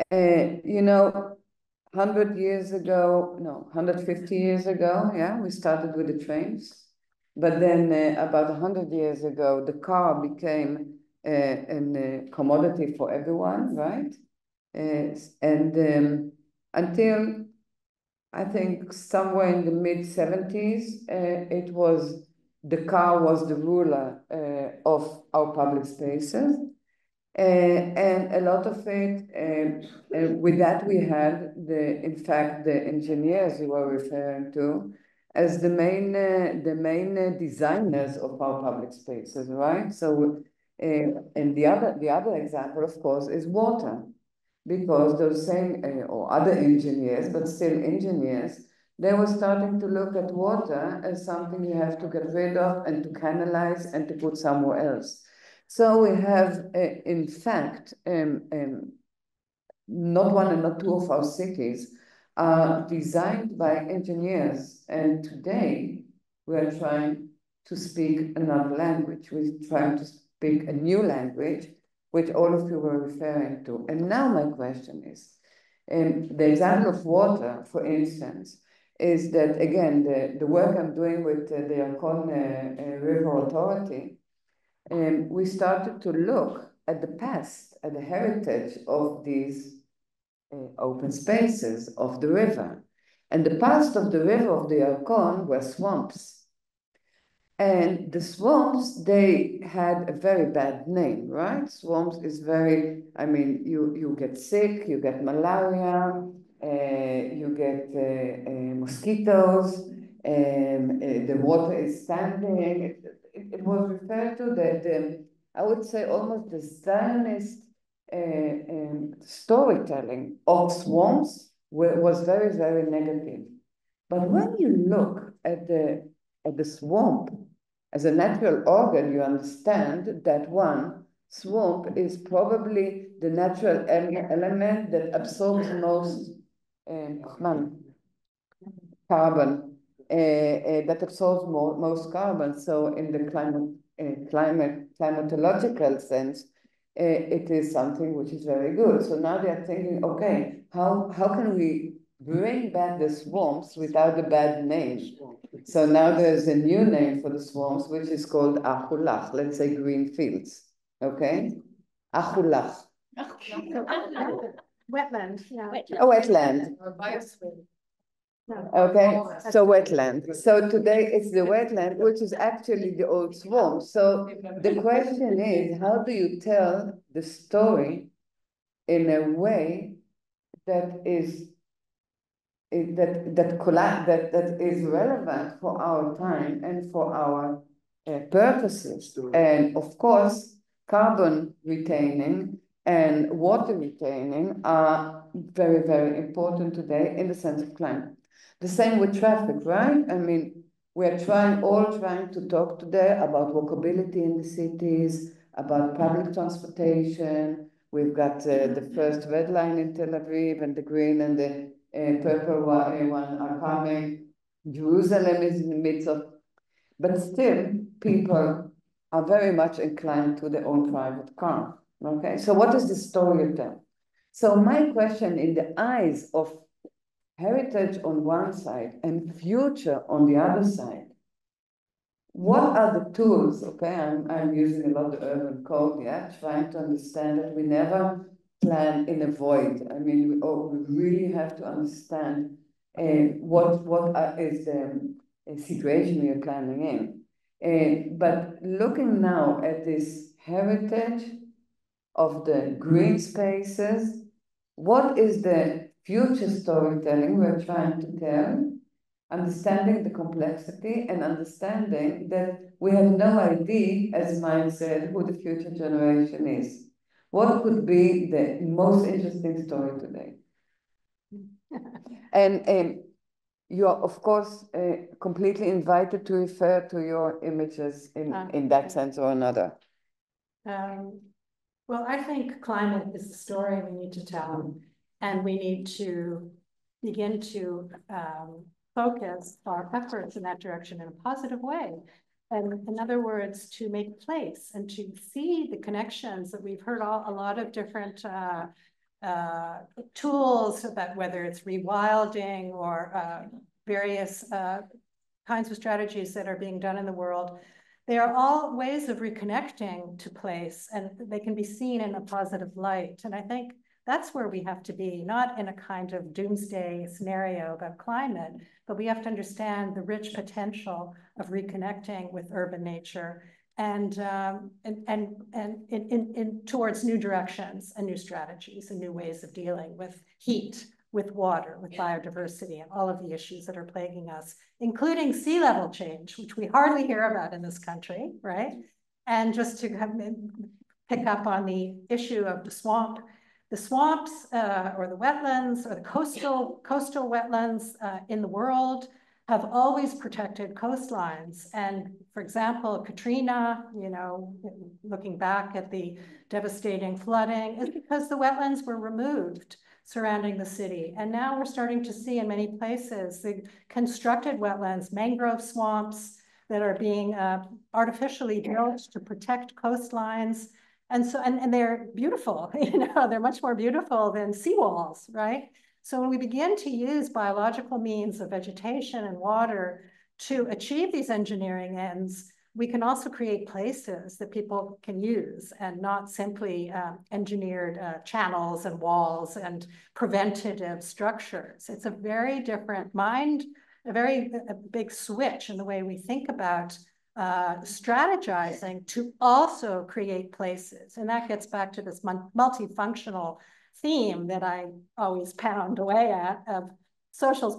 150 years ago, yeah, we started with the trains. But then about 100 years ago, the car became a commodity for everyone, right? Until I think somewhere in the mid-70s, the car was the ruler of our public spaces. And a lot of it, with that we had, in fact, the engineers you were referring to as the main designers of our public spaces, right? So, and the other example, of course, is water, because those same or other engineers, but still engineers, they were starting to look at water as something you have to get rid of and to canalize and to put somewhere else. So we have, in fact, not one and not two of our cities are designed by engineers. And today we are trying to speak another language. We're trying to speak a new language, which all of you were referring to. And now my question is, the example of water, for instance, is that, again, the work I'm doing with the Yarkon River Authority, we started to look at the past, at the heritage of these open spaces of the river. And the past of the river of the Yarkon were swamps. And the swamps, they had a very bad name, right? Swamps is very, I mean, you get sick, you get malaria, you get mosquitoes, the water is standing. It was referred to that, I would say, almost the Zionist storytelling of swamps was very, very negative. But when you look at the swamp as a natural organ, you understand that one swamp is probably the natural element that absorbs most carbon, that absorbs most carbon. So in the climatological sense, it is something which is very good. So now they are thinking, okay, how can we bring back the swamps without the bad name? So now there's a new name for the swamps, which is called Achulach, let's say green fields, okay? Achulach. Wetland, yeah. A wetland. Okay, so wetland. So today it's the wetland, which is actually the old swamp. So the question is, how do you tell the story in a way that is that is relevant for our time and for our purposes? And of course, carbon retaining and water retaining are very, very important today in the sense of climate. The same with traffic, right? I mean, we're all trying to talk today about walkability in the cities, about public transportation. We've got the first red line in Tel Aviv, and the green and the purple one are coming. Jerusalem is in the midst of, but still people are very much inclined to their own private car. Okay, so what is the story of that? So my question, in the eyes of heritage on one side and future on the other side, what are the tools? Okay, I'm using a lot of urban code, yeah, trying to understand that we never plan in a void. I mean, we really have to understand what is the situation we are planning in. But looking now at this heritage of the green spaces, what is the future storytelling we're trying to tell? Understanding the complexity and understanding that we have no idea, as Mike said, who the future generation is. What could be the most interesting story today? And you are, of course, completely invited to refer to your images in that sense or another. Well, I think climate is the story we need to tell, and we need to begin to focus our efforts in that direction in a positive way. And in other words, to make place and to see the connections that we've heard a lot of different tools about, whether it's rewilding or various kinds of strategies that are being done in the world. They are all ways of reconnecting to place, and they can be seen in a positive light. And I think that's where we have to be, not in a kind of doomsday scenario about climate, but we have to understand the rich potential of reconnecting with urban nature and towards new directions and new strategies and new ways of dealing with heat, with water, with biodiversity, and all of the issues that are plaguing us, including sea level change, which we hardly hear about in this country, right? And just to pick up on the issue of the swamps or the wetlands or the coastal wetlands in the world have always protected coastlines. And for example, Katrina, looking back at the devastating flooding, is because the wetlands were removed surrounding the city. And now we're starting to see in many places the constructed wetlands, mangrove swamps that are being artificially built to protect coastlines. And so, and they're beautiful, they're much more beautiful than seawalls, right? So when we begin to use biological means of vegetation and water to achieve these engineering ends, we can also create places that people can use and not simply engineered channels and walls and preventative structures. It's a very different mind, a big switch in the way we think about strategizing to also create places. And that gets back to this multifunctional theme that I always pound away at of social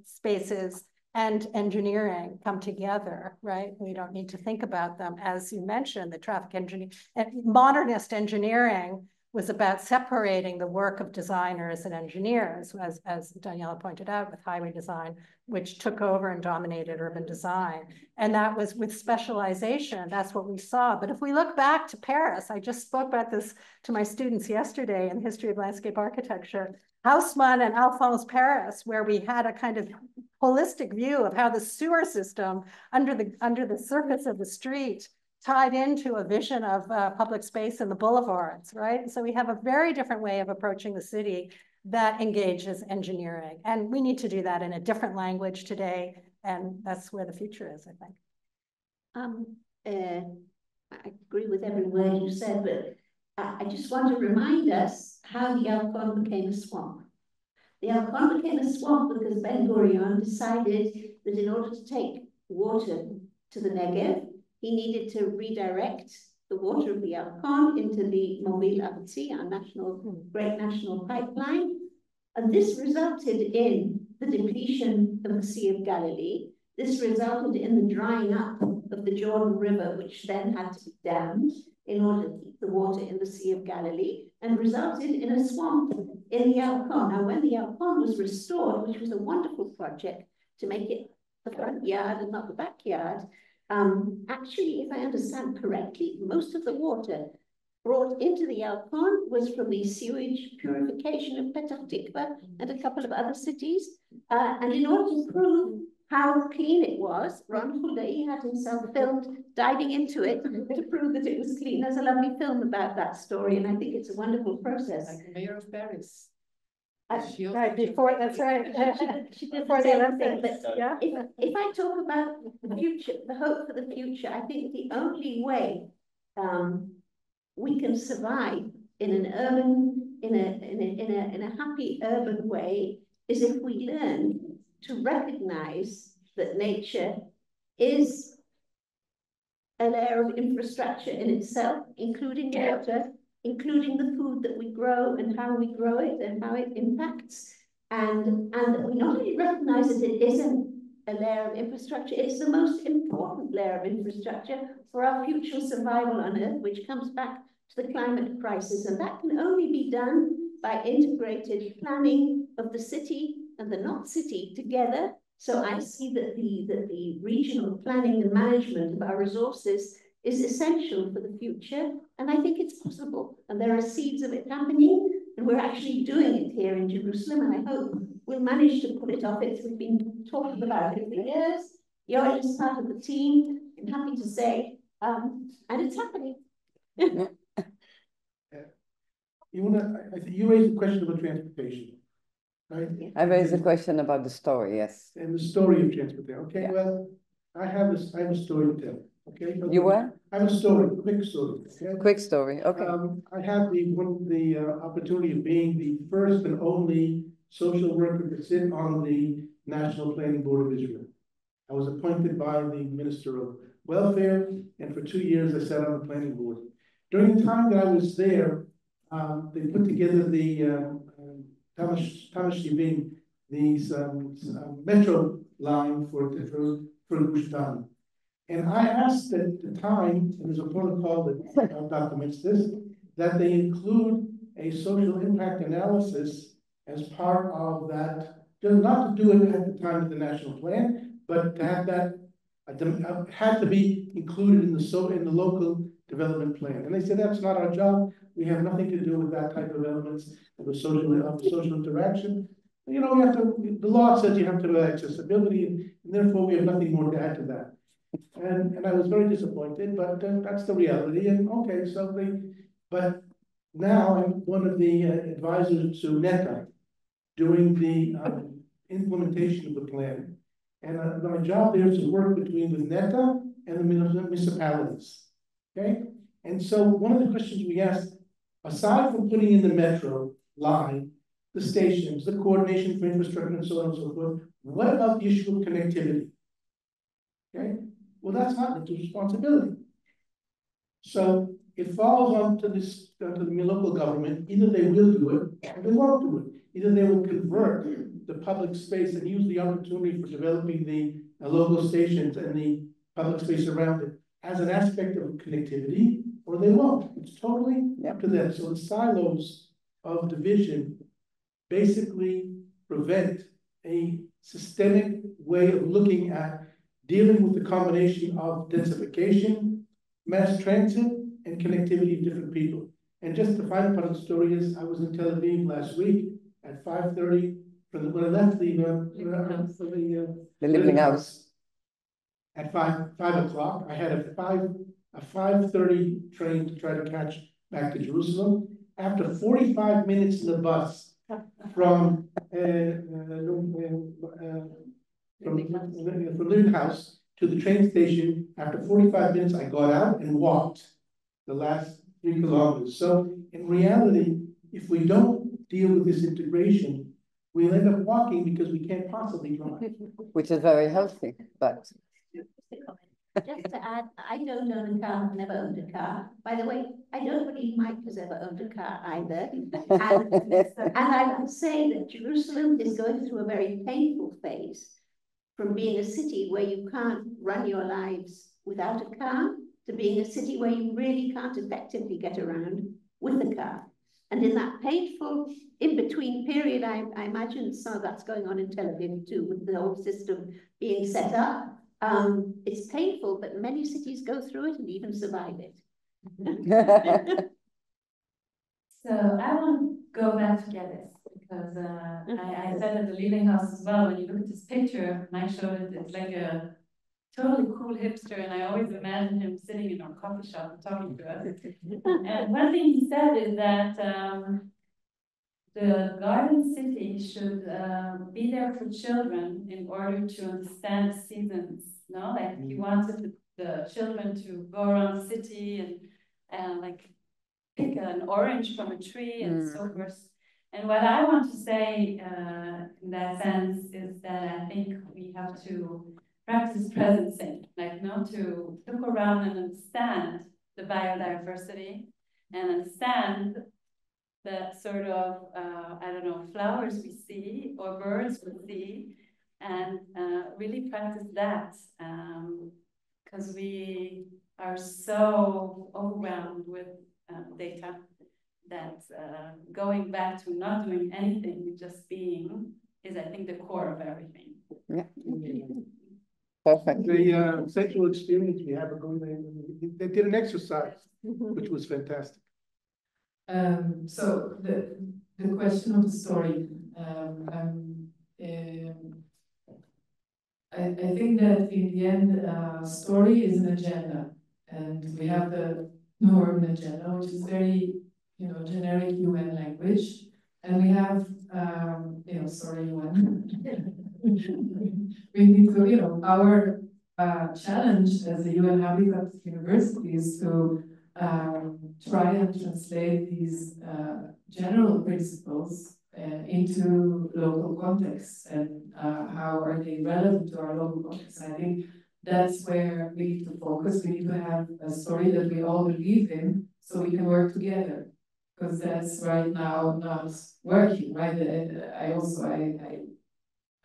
spaces and engineering come together, right? We don't need to think about them. As you mentioned, the traffic engineering, modernist engineering was about separating the work of designers and engineers, as Daniela pointed out, with highway design, which took over and dominated urban design. And that was with specialization, that's what we saw. But if we look back to Paris, I just spoke about this to my students yesterday in History of Landscape Architecture, Haussmann and Alphonse Paris, where we had a kind of holistic view of how the sewer system under the surface of the street tied into a vision of public space in the boulevards, right? So we have a very different way of approaching the city that engages engineering. And we need to do that in a different language today. And that's where the future is, I think. I agree with every word you said, but I just want to remind us how the Yalkon became a swamp. The Yalkon became a swamp because Ben-Gurion decided that in order to take water to the Negev, he needed to redirect the water of the Yalkon into the Mobile Artsy, our great national pipeline. And this resulted in the depletion of the Sea of Galilee. This resulted in the drying up of the Jordan River, which then had to be dammed in order to keep the water in the Sea of Galilee, and resulted in a swamp in the Yalkon. Now, when the Yalkon was restored, which was a wonderful project to make it the front yard and not the backyard, actually, if I understand correctly, most of the water brought into the Yalkon was from the sewage purification of Petah Tikva and a couple of other cities. And in order to prove how clean it was, Ron Hulday had himself filmed diving into it to prove that it was clean. There's a lovely film about that story, and I think it's a wonderful process. Like the mayor of Paris. Right, before, that's right. She did Before the Olympics, but yeah. if I talk about the future, the hope for the future, I think the only way we can survive in an urban, in a happy urban way is if we learn to recognize that nature is a layer of infrastructure in itself, including water, including the food that we grow and how we grow it and how it impacts. And that we not only recognize that it isn't a layer of infrastructure, it's the most important layer of infrastructure for our future survival on Earth, which comes back to the climate crisis. And that can only be done by integrated planning of the city and the not city together. So I see that the regional planning and management of our resources is essential for the future, and I think it's possible. And there are seeds of it happening, and we're actually doing it here in Jerusalem, and I hope we'll manage to pull it off. We've been talking about it for years. You're just part of the team, I'm happy to say, and it's happening. I think you raised a question about transportation, right? I raised a question about the story, yes. And the story of transportation. Okay, Yeah. well, I have a story to tell. Okay. You were? I have a story, quick story. Okay? Quick story, okay. I had the opportunity of being the first and only social worker to sit on the National Planning Board of Israel. I was appointed by the Minister of Welfare, and for 2 years I sat on the planning board. During the time that I was there, they put together the Tamash Yivin, these metro line for Gush Dan. And I asked at the time, and there's a protocol that documents this, that they include a social impact analysis as part of that, just not to do it at the time of the national plan, but to have that had to be included in the local development plan. And they said that's not our job. We have nothing to do with that type of elements of a social interaction. You know, the law says you have to have accessibility, and therefore we have nothing more to add to that. And I was very disappointed, but that's the reality. And okay, but now I'm one of the advisors to NETA, during the implementation of the plan. And my job there is to work between the NETA and the municipalities, okay? And so one of the questions we asked, aside from putting in the metro line, the stations, the coordination for infrastructure and so on and so forth, what about the issue of connectivity? Okay, well, that's not NETA's responsibility. So it falls onto this, onto the local government. Either they will do it or they won't do it. Either they will convert the public space and use the opportunity for developing the local stations and the public space around it as an aspect of connectivity, or they won't. It's totally up to them. So the silos of division basically prevent a systemic way of looking at dealing with the combination of densification, mass transit, and connectivity of different people. And just the final part of the story is, I was in Tel Aviv last week at 5:30 when I left the Liebling Haus. At 5 o'clock. I had a 5:30 train to try to catch back to Jerusalem. After 45 minutes in the bus from Liebling Haus to the train station, after 45 minutes, I got out and walked the last 3 kilometers. So in reality, if we don't deal with this integration, we'll end up walking because we can't possibly drive. Which is very healthy, but. Just to add, I don't own a car, I've never owned a car. By the way, I don't believe Mike has ever owned a car either. And I would say that Jerusalem is going through a very painful phase from being a city where you can't run your lives without a car to being a city where you really can't effectively get around with a car. And in that painful in-between period, I imagine some of that's going on in Tel Aviv too, with the whole system being set up. It's painful, but many cities go through it and even survive it. So I want to go back to Geddes because I said at the Liebling Haus as well, when you look at this picture, Mike showed it, it's like a totally cool hipster, and I always imagine him sitting in our coffee shop and talking to us. And one thing he said is that the garden city should be there for children in order to understand seasons. No, like he wanted the children to go around the city and like pick an orange from a tree and so forth. And what I want to say in that sense is that I think we have to practice presencing, like to look around and understand the biodiversity and understand the sort of, I don't know, flowers we see or birds we see, and really practice that, because we are so overwhelmed with data that going back to not doing anything, just being, is I think the core of everything. Yeah. Perfect. The sexual experience we have going there, they did an exercise, which was fantastic. So the question of the story, I think that in the end, story is an agenda, and we have the norm agenda, which is very, generic UN language, and we have, sorry, UN. We need to, our challenge as a UN Habitat University is to try and translate these general principles into local contexts, and how are they relevant to our local context. I think that's where we need to focus. We need to have a story that we all believe in so we can work together, because that's right now not working, right?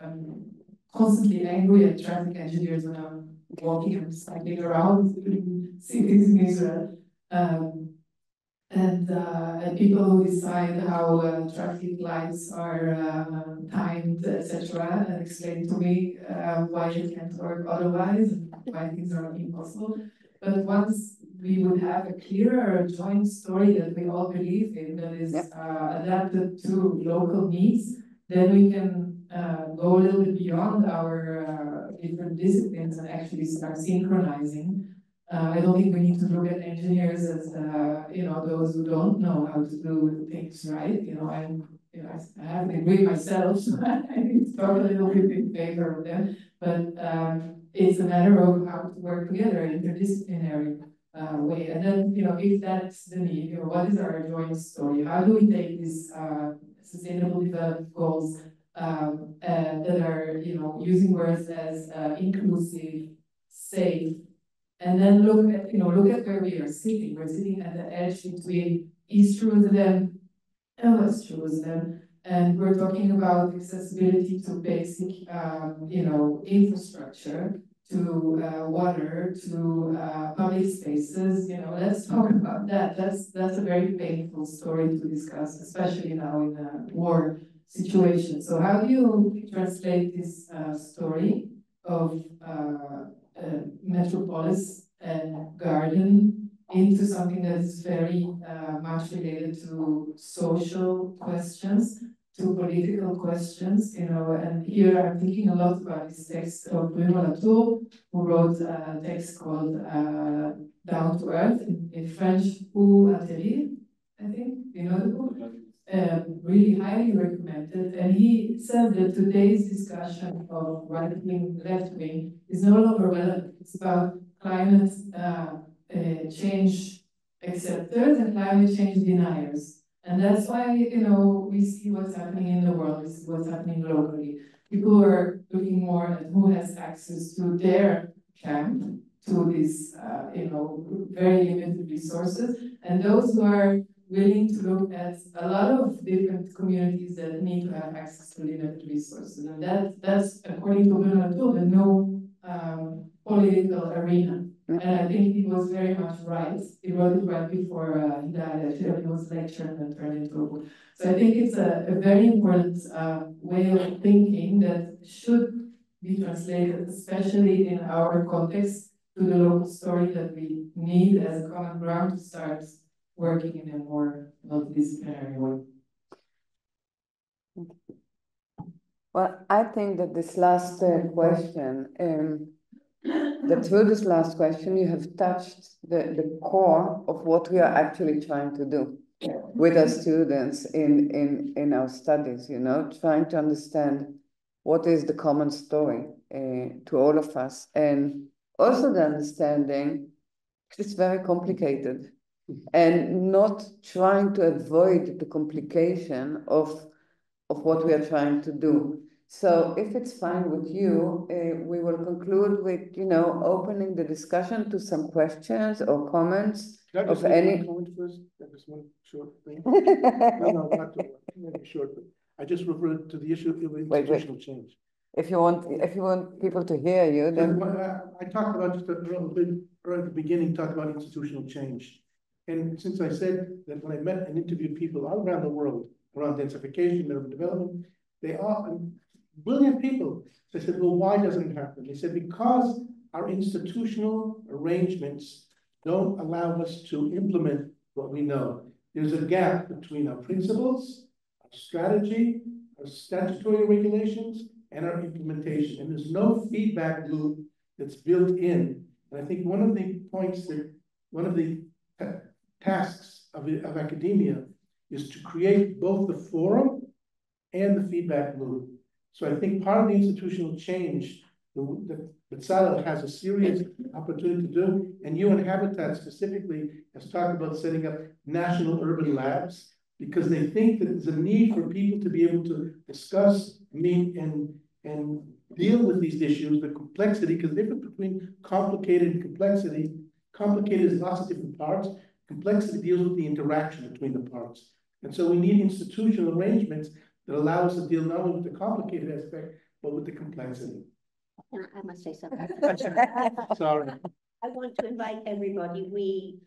I'm constantly angry at traffic engineers when I'm walking and cycling around cities in Israel. And people who decide how traffic lights are timed, etc., and explain to me why it can't work otherwise, and why things are impossible. But once we would have a clearer joint story that we all believe in, that is adapted to local needs, then we can go a little bit beyond our different disciplines and actually start synchronizing I don't think we need to look at engineers as, those who don't know how to do things right. I have a degree myself, so I need to talk a little bit in favor of them. But it's a matter of how to work together in an interdisciplinary way. And then, if that's the need, what is our joint story? How do we take these sustainable development goals that are, using words as inclusive, safe, and then look at where we are sitting. We're sitting at the edge between East Jerusalem and West Jerusalem, and we're talking about accessibility to basic, infrastructure, to water, to public spaces. Let's talk about that. That's a very painful story to discuss, especially now in a war situation. So how do you translate this story of Metropolis and garden into something that is very much related to social questions, to political questions, and here I'm thinking a lot about this text of Bruno Latour, who wrote a text called Down to Earth, in French, Où atterrir, I think, the book? Really highly recommended, and he said that today's discussion of right-wing, left-wing is no longer relevant. It's about climate change acceptors and climate change deniers. And that's why, we see what's happening in the world, we see what's happening locally. People are looking more at who has access to their camp, to these, very limited resources, and those who are willing to look at a lot of different communities that need to have access to limited resources. And that's according to Bruno Latour, the no political arena. And I think he was very much right. He wrote it right before he died, actually. He was lectured and turned into a book. So I think it's a very important way of thinking that should be translated, especially in our context, to the local story that we need as a common ground to start working in a more multidisciplinary way. Well, I think that this last question, that through this last question, you have touched the core of what we are actually trying to do with our students in our studies, trying to understand what is the common story to all of us, and also the understanding it's very complicated, and not trying to avoid the complication of what we are trying to do. So if it's fine with you, we will conclude with, opening the discussion to some questions or comments of any. Comment first? Just one short thing. No, not too short. But I just referred to the issue of institutional change. If you want people to hear you, then I talked about just a little bit right at the beginning. Talked about institutional change, and since I said that when I met and interviewed people all around the world around densification, urban development, they are brilliant people. So I said, well, why doesn't it happen? They said, because our institutional arrangements don't allow us to implement what we know. There's a gap between our principles, our strategy, our statutory regulations, and our implementation. And there's no feedback loop that's built in. And I think one of the tasks of academia is to create both the forum and the feedback loop. So I think part of the institutional change that Bezalel has a serious opportunity to do, and UN Habitat specifically has talked about setting up national urban labs, because they think that there's a need for people to be able to discuss, meet, and deal with these issues, the complexity, because the difference between complicated and complexity, complicated is lots of different parts, complexity deals with the interaction between the parts. And so we need institutional arrangements that allow us to deal not only with the complicated aspect, but with the complexity. I must say something. Sorry. I want to invite everybody. We,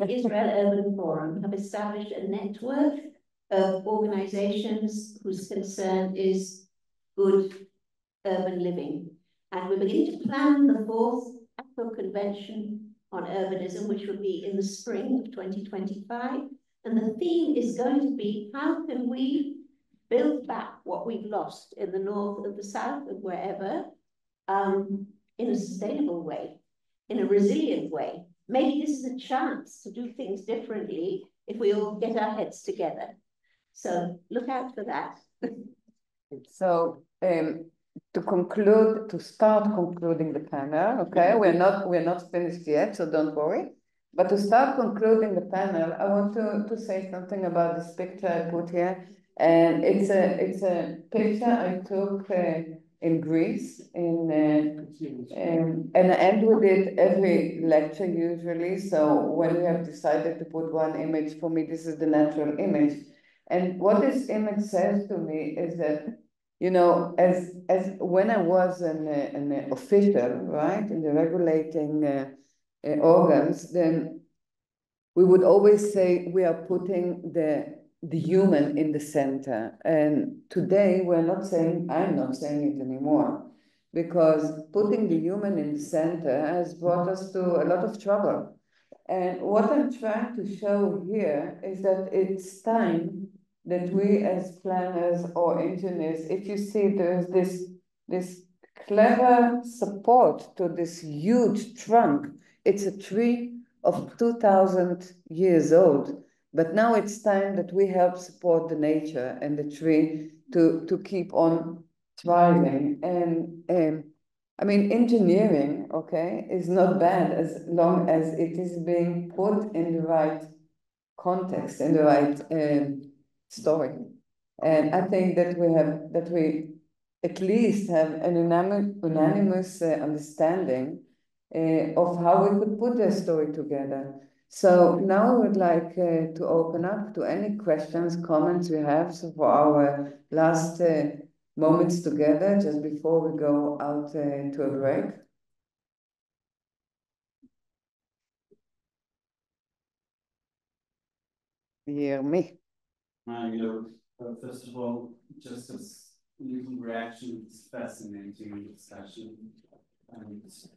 Israel Urban Forum, have established a network of organizations whose concern is good urban living. And we're beginning to plan the 4th ACO Convention on Urbanism, which will be in the spring of 2025. And the theme is going to be, how can we build back what we've lost in the north and the south and wherever, in a sustainable way, in a resilient way. maybe this is a chance to do things differently if we all get our heads together. So look out for that. So to start concluding the panel, okay, we're not finished yet, so don't worry. But to start concluding the panel, I want to say something about this picture I put here, and it's a picture I took in Greece, and I end with it every lecture usually. So when we have decided to put one image, for me this is the natural image, and what this image says to me is that, you know, as when I was an official, right, in the regulating organs, then we would always say we are putting the human in the center. And today I'm not saying it anymore, because putting the human in the center has brought us to a lot of trouble. And what I'm trying to show here is that it's time that we as planners or engineers, if you see there's this clever support to this huge trunk. It's a tree of 2,000 years old, but now it's time that we help support the nature and the tree to keep on thriving. And I mean, engineering, okay, is not bad as long as it is being put in the right context, in the right story. And I think that we at least have an unanimous understanding of how we could put the story together. So now I would like to open up to any questions, comments we have. So for our last moments together, just before we go out to a break. Hear me. First of all, just a little reaction, it's fascinating discussion. And just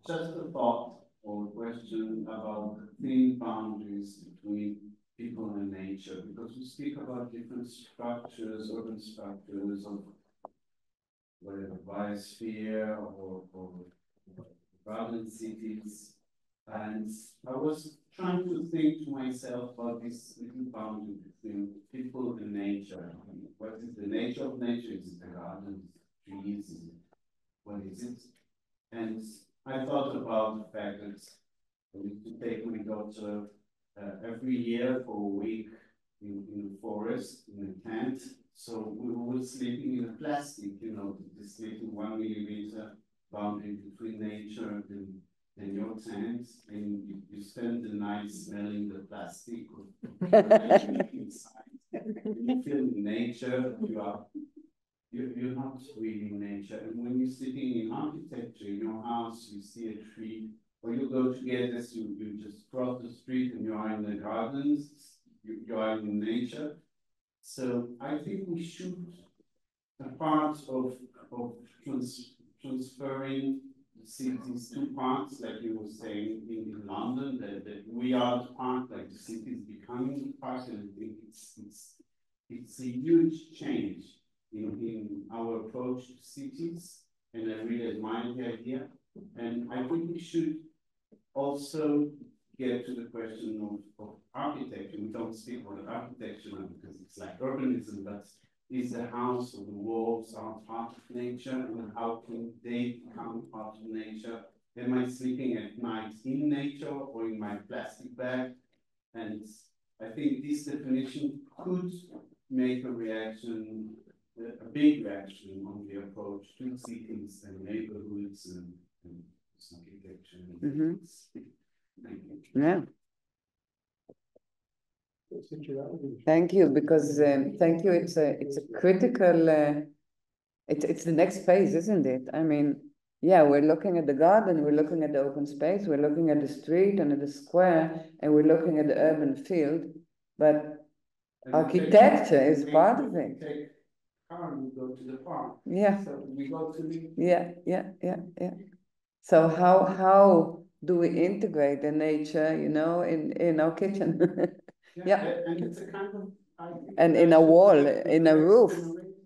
a thought or question about the thin boundaries between people and nature, because we speak about different structures, urban structures of whatever, biosphere or urban cities. And I was trying to think to myself about this little boundary between people and nature. I mean, what is the nature of nature? Is it the gardens, trees? What is it? And I thought about the fact that I need to take my daughter every year for a week in the forest, in a tent. So we were sleeping in a plastic, you know, this little 1 millimeter boundary between nature and your tent, and you spend the night smelling the plastic inside. You feel nature, you're not really in nature. And when you're sitting in architecture in your house, you see a tree, or you go to get this, you just cross the street and you are in the gardens, you are in nature. So I think we should, a part of transferring cities to parts, like you were saying in London, that we are the part, like the city is becoming the part, and I think it's a huge change in our approach to cities, and I really admire the idea. And I think we should also get to the question of architecture. We don't speak about architecture now because it's like urbanism, but is the house or the walls are part of nature, and how can they become part of nature? Am I sleeping at night in nature or in my plastic bag? And I think this definition could make a reaction, a big reaction on the approach to cities and neighborhoods and architecture. Mm-hmm. Thank you. Yeah. Thank you, because thank you. It's a critical. It's the next phase, isn't it? I mean, yeah, we're looking at the garden, we're looking at the open space, we're looking at the street and at the square, and we're looking at the urban field. But architecture is part of it. Take car and we go to the park. Yeah. So we go to the Yeah. So how do we integrate the nature, you know, in our kitchen? Yeah. And it's a kind of, I think, and in a wall, in a roof.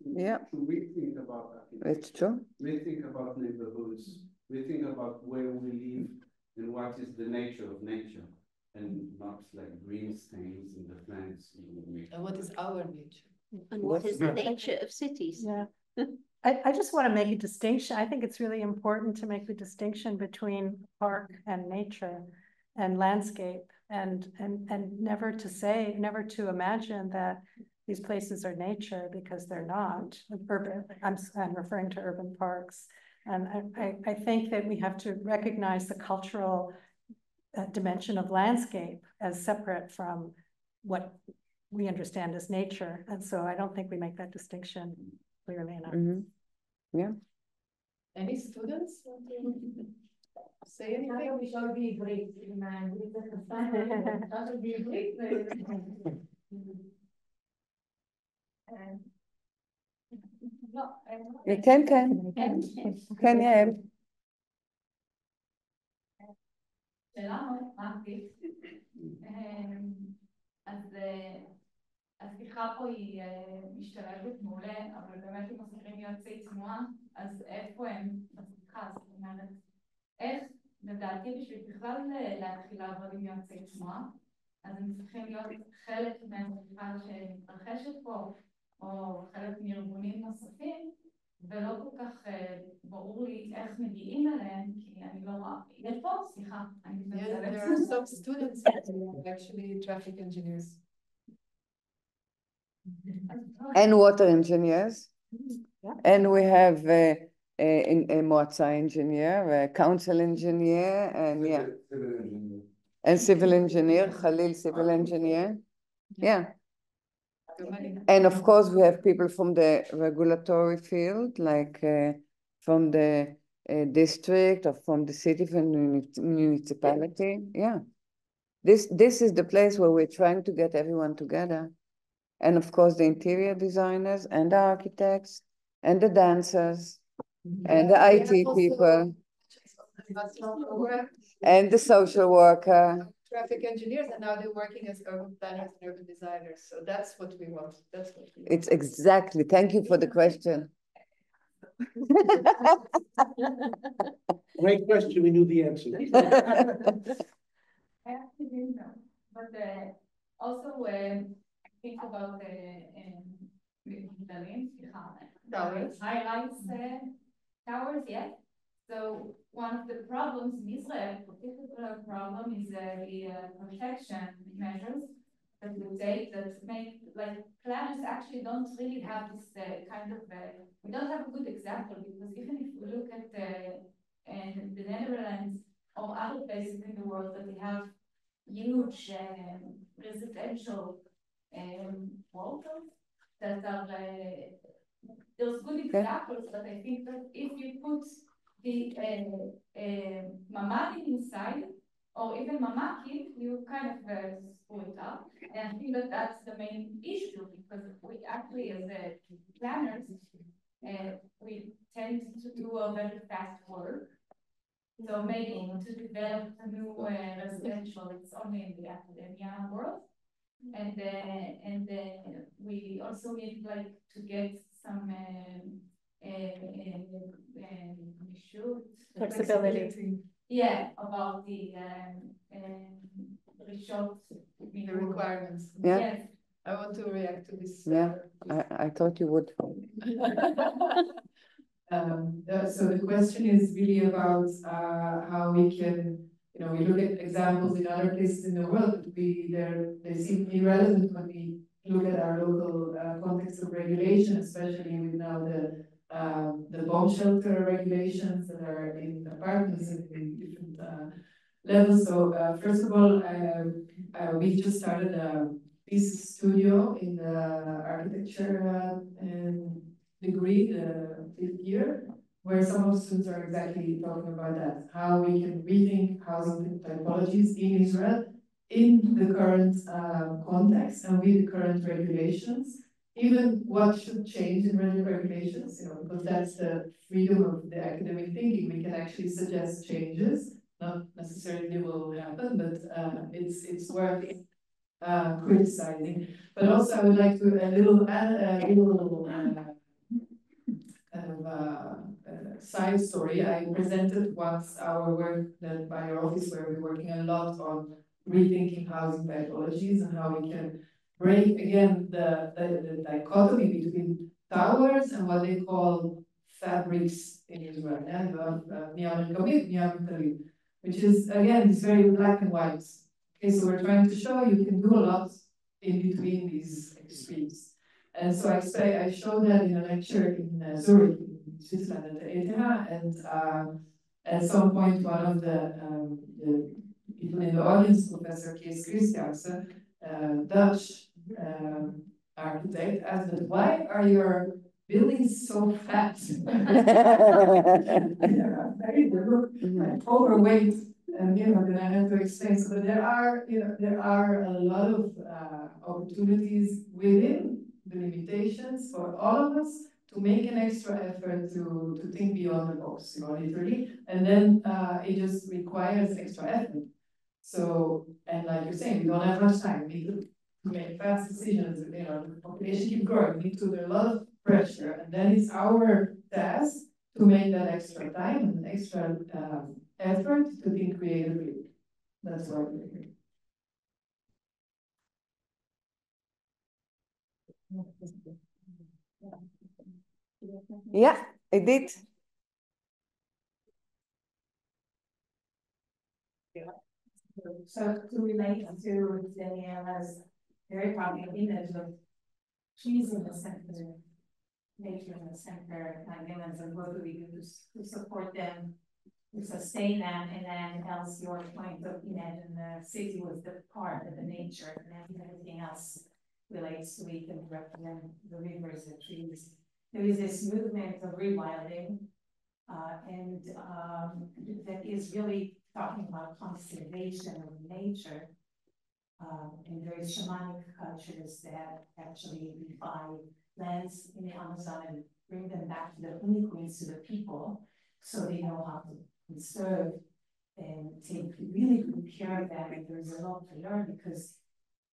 Yeah. To rethink about architecture. It's true. Rethink about neighborhoods. Rethink about where we live and what is the nature of nature, and not like green stains in the plants. And what is our nature? And what is the nature of cities? Yeah. I just want to make a distinction. I think it's really important to make the distinction between park and nature and landscape, and never to imagine that these places are nature, because they're not. Urban, I'm referring to urban parks. And I think that we have to recognize the cultural dimension of landscape as separate from what we understand as nature. And so I don't think we make that distinction clearly enough. Mm-hmm. Yeah. Any students want to say anything? We shall be great. כן, יעל. שאלה מאוד פרקטית. אז השיחה פה היא משתלבת מעולה, אבל באמת אם מזכירים יועצי תנועה, אז איפה הם בשיחה? זאת אומרת, איך, לדעתי בשביל בכלל להתחיל לעבוד עם יועצי תנועה, אז הם צריכים להיות חלק מהשיחה שמתרחשת פה, או חלק מארגונים נוספים, ולא כל כך ברור לי איך מגיעים אליהם, כי אני לא רואה, יש פה, סליחה, אני מתנצלת. There are some students who are actually traffic engineers. And water engineers. And we have a מועצה engineer, a council engineer, and yeah. Civil engineer. And civil engineer, Khalil civil engineer. Yeah. And of course, we have people from the regulatory field, like from the district or from the city, from the municipality. Yeah. This is the place where we're trying to get everyone together. And of course, the interior designers and the architects and the dancers and the IT people and the social worker. Traffic engineers, and now they're working as urban planners and urban designers. So that's what we want. That's what we want. It's exactly. Thank you for the question. Great question. We knew the answer. I actually didn't know, but also think about highlights towers, yeah. So one of the problems in Israel, a particular problem, is the protection measures that we take that make, like, planners actually don't really have this kind of, we don't have a good example, because even if we look at the Netherlands or other places in the world that they have huge residential walls that are, there's good examples, but I think that if you put the mamadim inside, or even mamakim, you kind of screw it up. And I think that that's the main issue, because we actually, as planners, we tend to do a very fast work. So maybe to develop a new residential, it's only in the academia world. And we also need, like, to get some Flexibility. Yeah, about the requirements. Yeah. Yes. I want to react to this. Yeah, I thought you would. So the question is really about how we can, we look at examples in other places in the world, but they seem irrelevant when we look at our local context of regulation, especially with now the bomb shelter regulations that are in apartments in different levels. So first of all, we just started a thesis studio in the architecture degree, the 5th year, where some of the students are exactly talking about that, how we can rethink housing typologies in Israel in the current context and with the current regulations, even what should change in regulations, because that's the freedom of the academic thinking. We can actually suggest changes, not necessarily they will happen, but it's worth criticizing. But also I would like to side story. I presented once our work that by our office where we're working a lot on rethinking housing typologies and how we can break again the dichotomy between towers and what they call fabrics in Israel. And which is again is very black and white. Okay, so we're trying to show you can do a lot in between these extremes. And so I showed that in a lecture in Zurich, in Switzerland at the ETH, and at some point one of the people in the audience, Professor Kees Christiansen, Dutch architect, asked, "But why are your buildings so fat?" Very different, overweight. And then I had to explain. So there are a lot of opportunities within the limitations for all of us to make an extra effort to think beyond the box, literally. And then it just requires extra effort. So, and like you're saying, we don't have much time. We need to make fast decisions. The population keeps growing. We need to do a lot of pressure, and then it's our task to make that extra time and extra effort to think creatively. That's why we're here. Yeah, it did. So to relate to Daniela's very popular image of trees in the center, nature in the center, humans, and what do we do to support them, to sustain them, and then else your point of imagine the city was the part of the nature, and then everything else relates to it and represent the rivers, the trees. There is this movement of rewilding, and that is really talking about conservation of nature. And there is shamanic cultures that actually defy lands in the Amazon and bring them back to the Uniqueens, to the people, so they know how to conserve and take really good care of them. And there's a lot to learn, because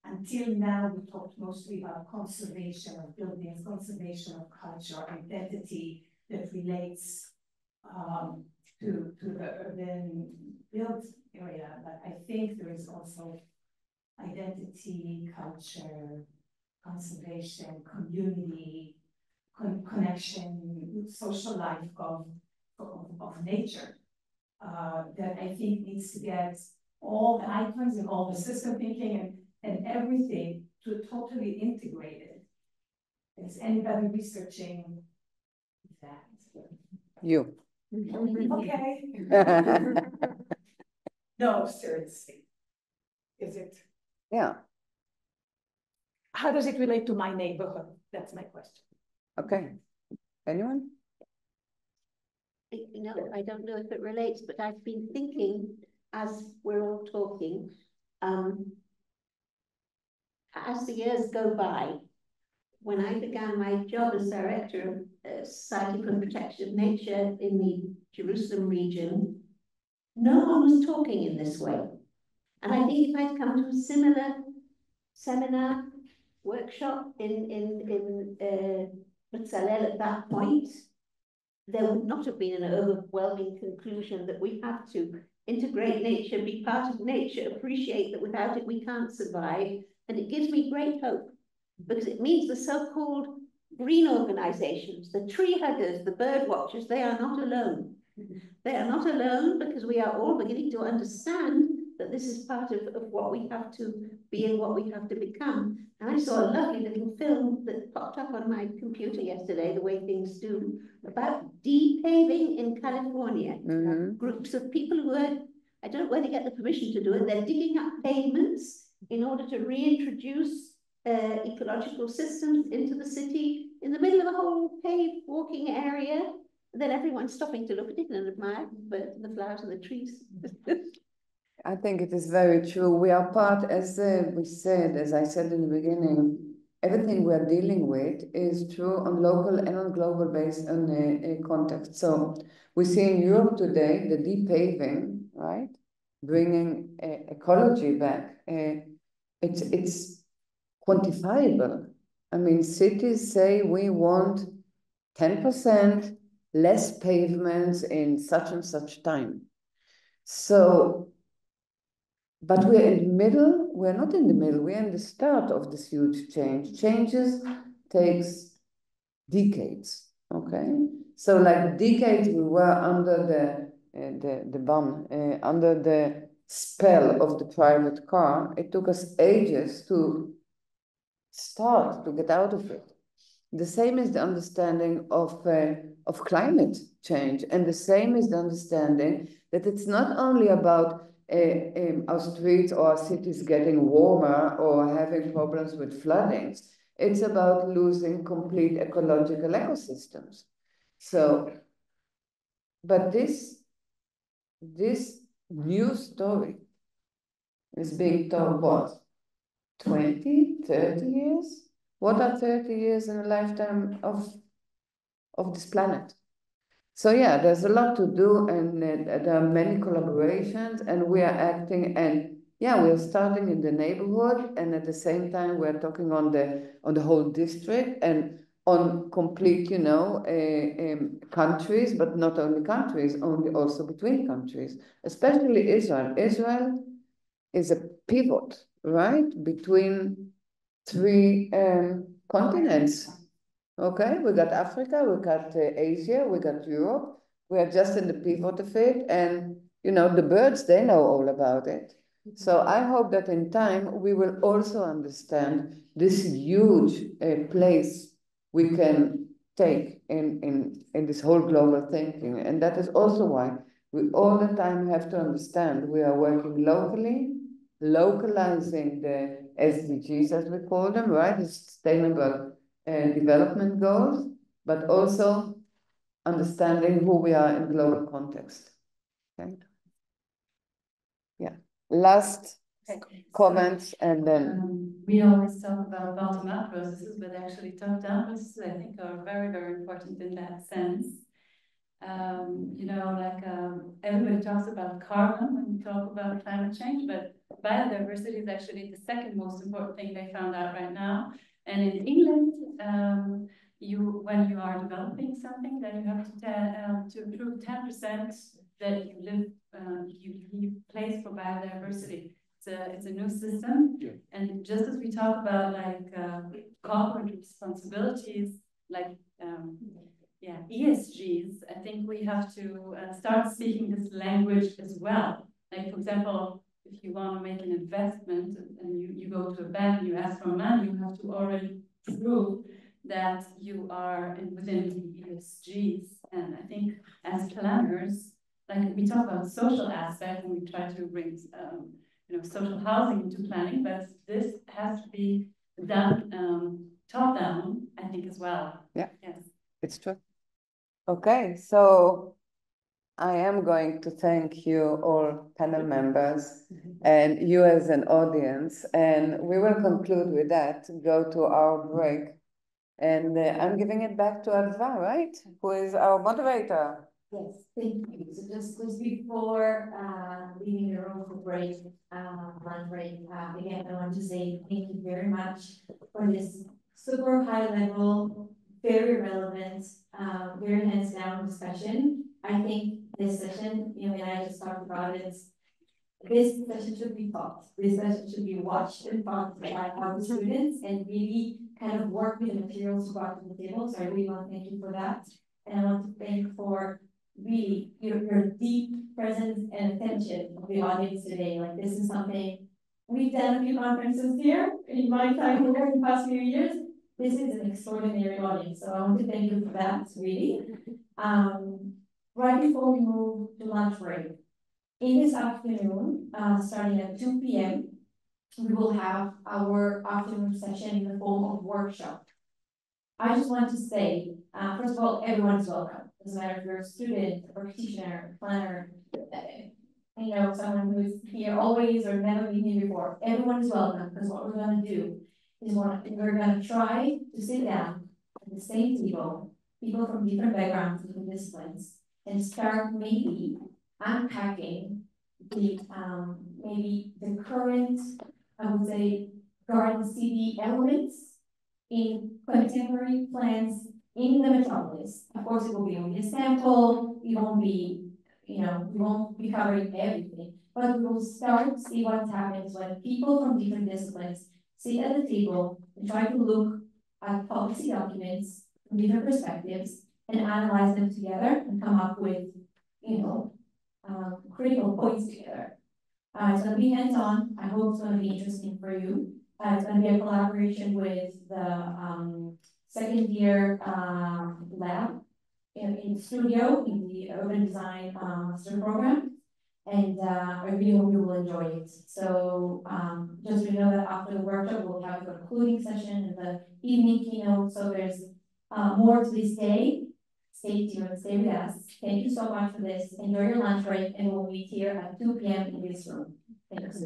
until now we talked mostly about conservation of buildings, conservation of culture, identity that relates to the urban built area. But I think there is also identity, culture, conservation, community, connection, social life of nature that I think needs to get all the icons and all the system thinking and everything to totally integrate it. Is anybody researching that? You. Okay. No, seriously. Is it? Yeah. How does it relate to my neighborhood? That's my question. Okay. Anyone? I don't know if it relates, but I've been thinking as we're all talking, as the years go by, when I began my job as director of Society for the Protection of Nature in the Jerusalem region, no one was talking in this way. And I think if I'd come to a similar seminar, workshop in Bezalel at that point, there would not have been an overwhelming conclusion that we have to integrate nature, be part of nature, appreciate that without it we can't survive. And it gives me great hope, because it means the so-called green organizations, the tree huggers, the bird watchers, they are not alone. They are not alone, because we are all beginning to understand that this is part of what we have to be and what we have to become. And I saw a lovely little film that popped up on my computer yesterday, the way things do, about de-paving in California. Groups of people who are, I don't know where they get the permission to do it, they're digging up pavements in order to reintroduce ecological systems into the city in the middle of a whole paved walking area. And then everyone's stopping to look at it and admire the flowers and the trees. I think it is very true. We are part, as we said, as I said in the beginning, everything we are dealing with is true on local and on global based on a context. So we see in Europe today the de-paving, right? Bringing ecology back. It's quantifiable. I mean, cities say we want 10% less pavements in such and such time. So, but we're in the middle, we're not in the middle, we're in the start of this huge change. Changes takes decades, okay? So like decades we were under under the spell of the private car. It took us ages to start to get out of it. The same is the understanding of climate change, and the same is the understanding that it's not only about our streets or our cities getting warmer or having problems with floodings. It's about losing complete ecological ecosystems. So, but this new story is being told what? 20, 30 years? What are 30 years in a lifetime of this planet? So yeah, there's a lot to do, and there are many collaborations, and we are acting, and yeah, we're starting in the neighborhood, and at the same time we're talking on the whole district and on complete, you know, countries, but not only countries, only also between countries, especially Israel. Israel is a pivot, right, between three continents. Okay, we got Africa, we got Asia, we got Europe. We are just in the pivot of it, and you know the birds, they know all about it. So I hope that in time we will also understand this huge place we can take in this whole global thinking, and that is also why we all the time have to understand we are working locally, localizing the SDGs as we call them, right? The sustainable development goals, but also understanding who we are in global context. Okay. Yeah. Last comments, and then we always talk about bottom-up processes, but actually top-down processes I think are very, very important in that sense. You know, like everybody talks about carbon when we talk about climate change, but biodiversity is actually the second most important thing they found out right now. And in England, when you are developing something, then you have to prove 10% that you live, you leave place for biodiversity. It's a new system, and just as we talk about like corporate responsibilities, like ESGs, I think we have to start speaking this language as well. Like, for example, if you want to make an investment and you go to a bank and you ask for money, you have to already prove that you are within the ESGs. And I think as planners, like we talk about social aspect and we try to bring you know, social housing into planning, but this has to be done top down, I think, as well. Yeah, yes, it's true. Okay, so I am going to thank you all panel members and you as an audience, and we will conclude with that, go to our break, and I'm giving it back to Adva, right? Who is our moderator. Yes, thank you. So just before leaving the room for break, lunch break, again, I want to say thank you very much for this super high level, very relevant, very hands down discussion. I think this session, you know, and I just talked about it, this session should be taught. This session should be watched and taught by our students and really kind of work with the materials brought to the table. So I really want to thank you for that. And I want to thank for really your deep presence and attention of the audience today. Like, this is something we've done a few conferences here in my time here in the past few years. This is an extraordinary audience. So I want to thank you for that, really. Right before we move to lunch break, in this afternoon, starting at 2 p.m., we will have our afternoon session in the form of workshop. I just want to say, first of all, everyone is welcome. Doesn't matter if you're a student, or practitioner, planner, you know, someone who's here always or never been here before. Everyone is welcome, because what we're going to do is we're going to try to sit down at the same table, people from different backgrounds, different disciplines, and start maybe unpacking the maybe the current, I would say, garden city elements in contemporary plans in the metropolis. Of course, it will be only a sample. We won't be, we won't be covering everything, but we will start to see what happens when people from different disciplines sit at the table and try to look at policy documents from different perspectives and analyze them together and come up with, critical points together. It's going to be hands-on. I hope it's going to be interesting for you. It's going to be a collaboration with the second year lab in studio in the urban design master program. And I really hope you will enjoy it. So just so you know that after the workshop, we'll have the concluding session and the evening keynote. So there's more to this day. Stay tuned, stay with us. Thank you so much for this. Enjoy your lunch break, and we'll meet here at 2 p.m. in this room. Thanks.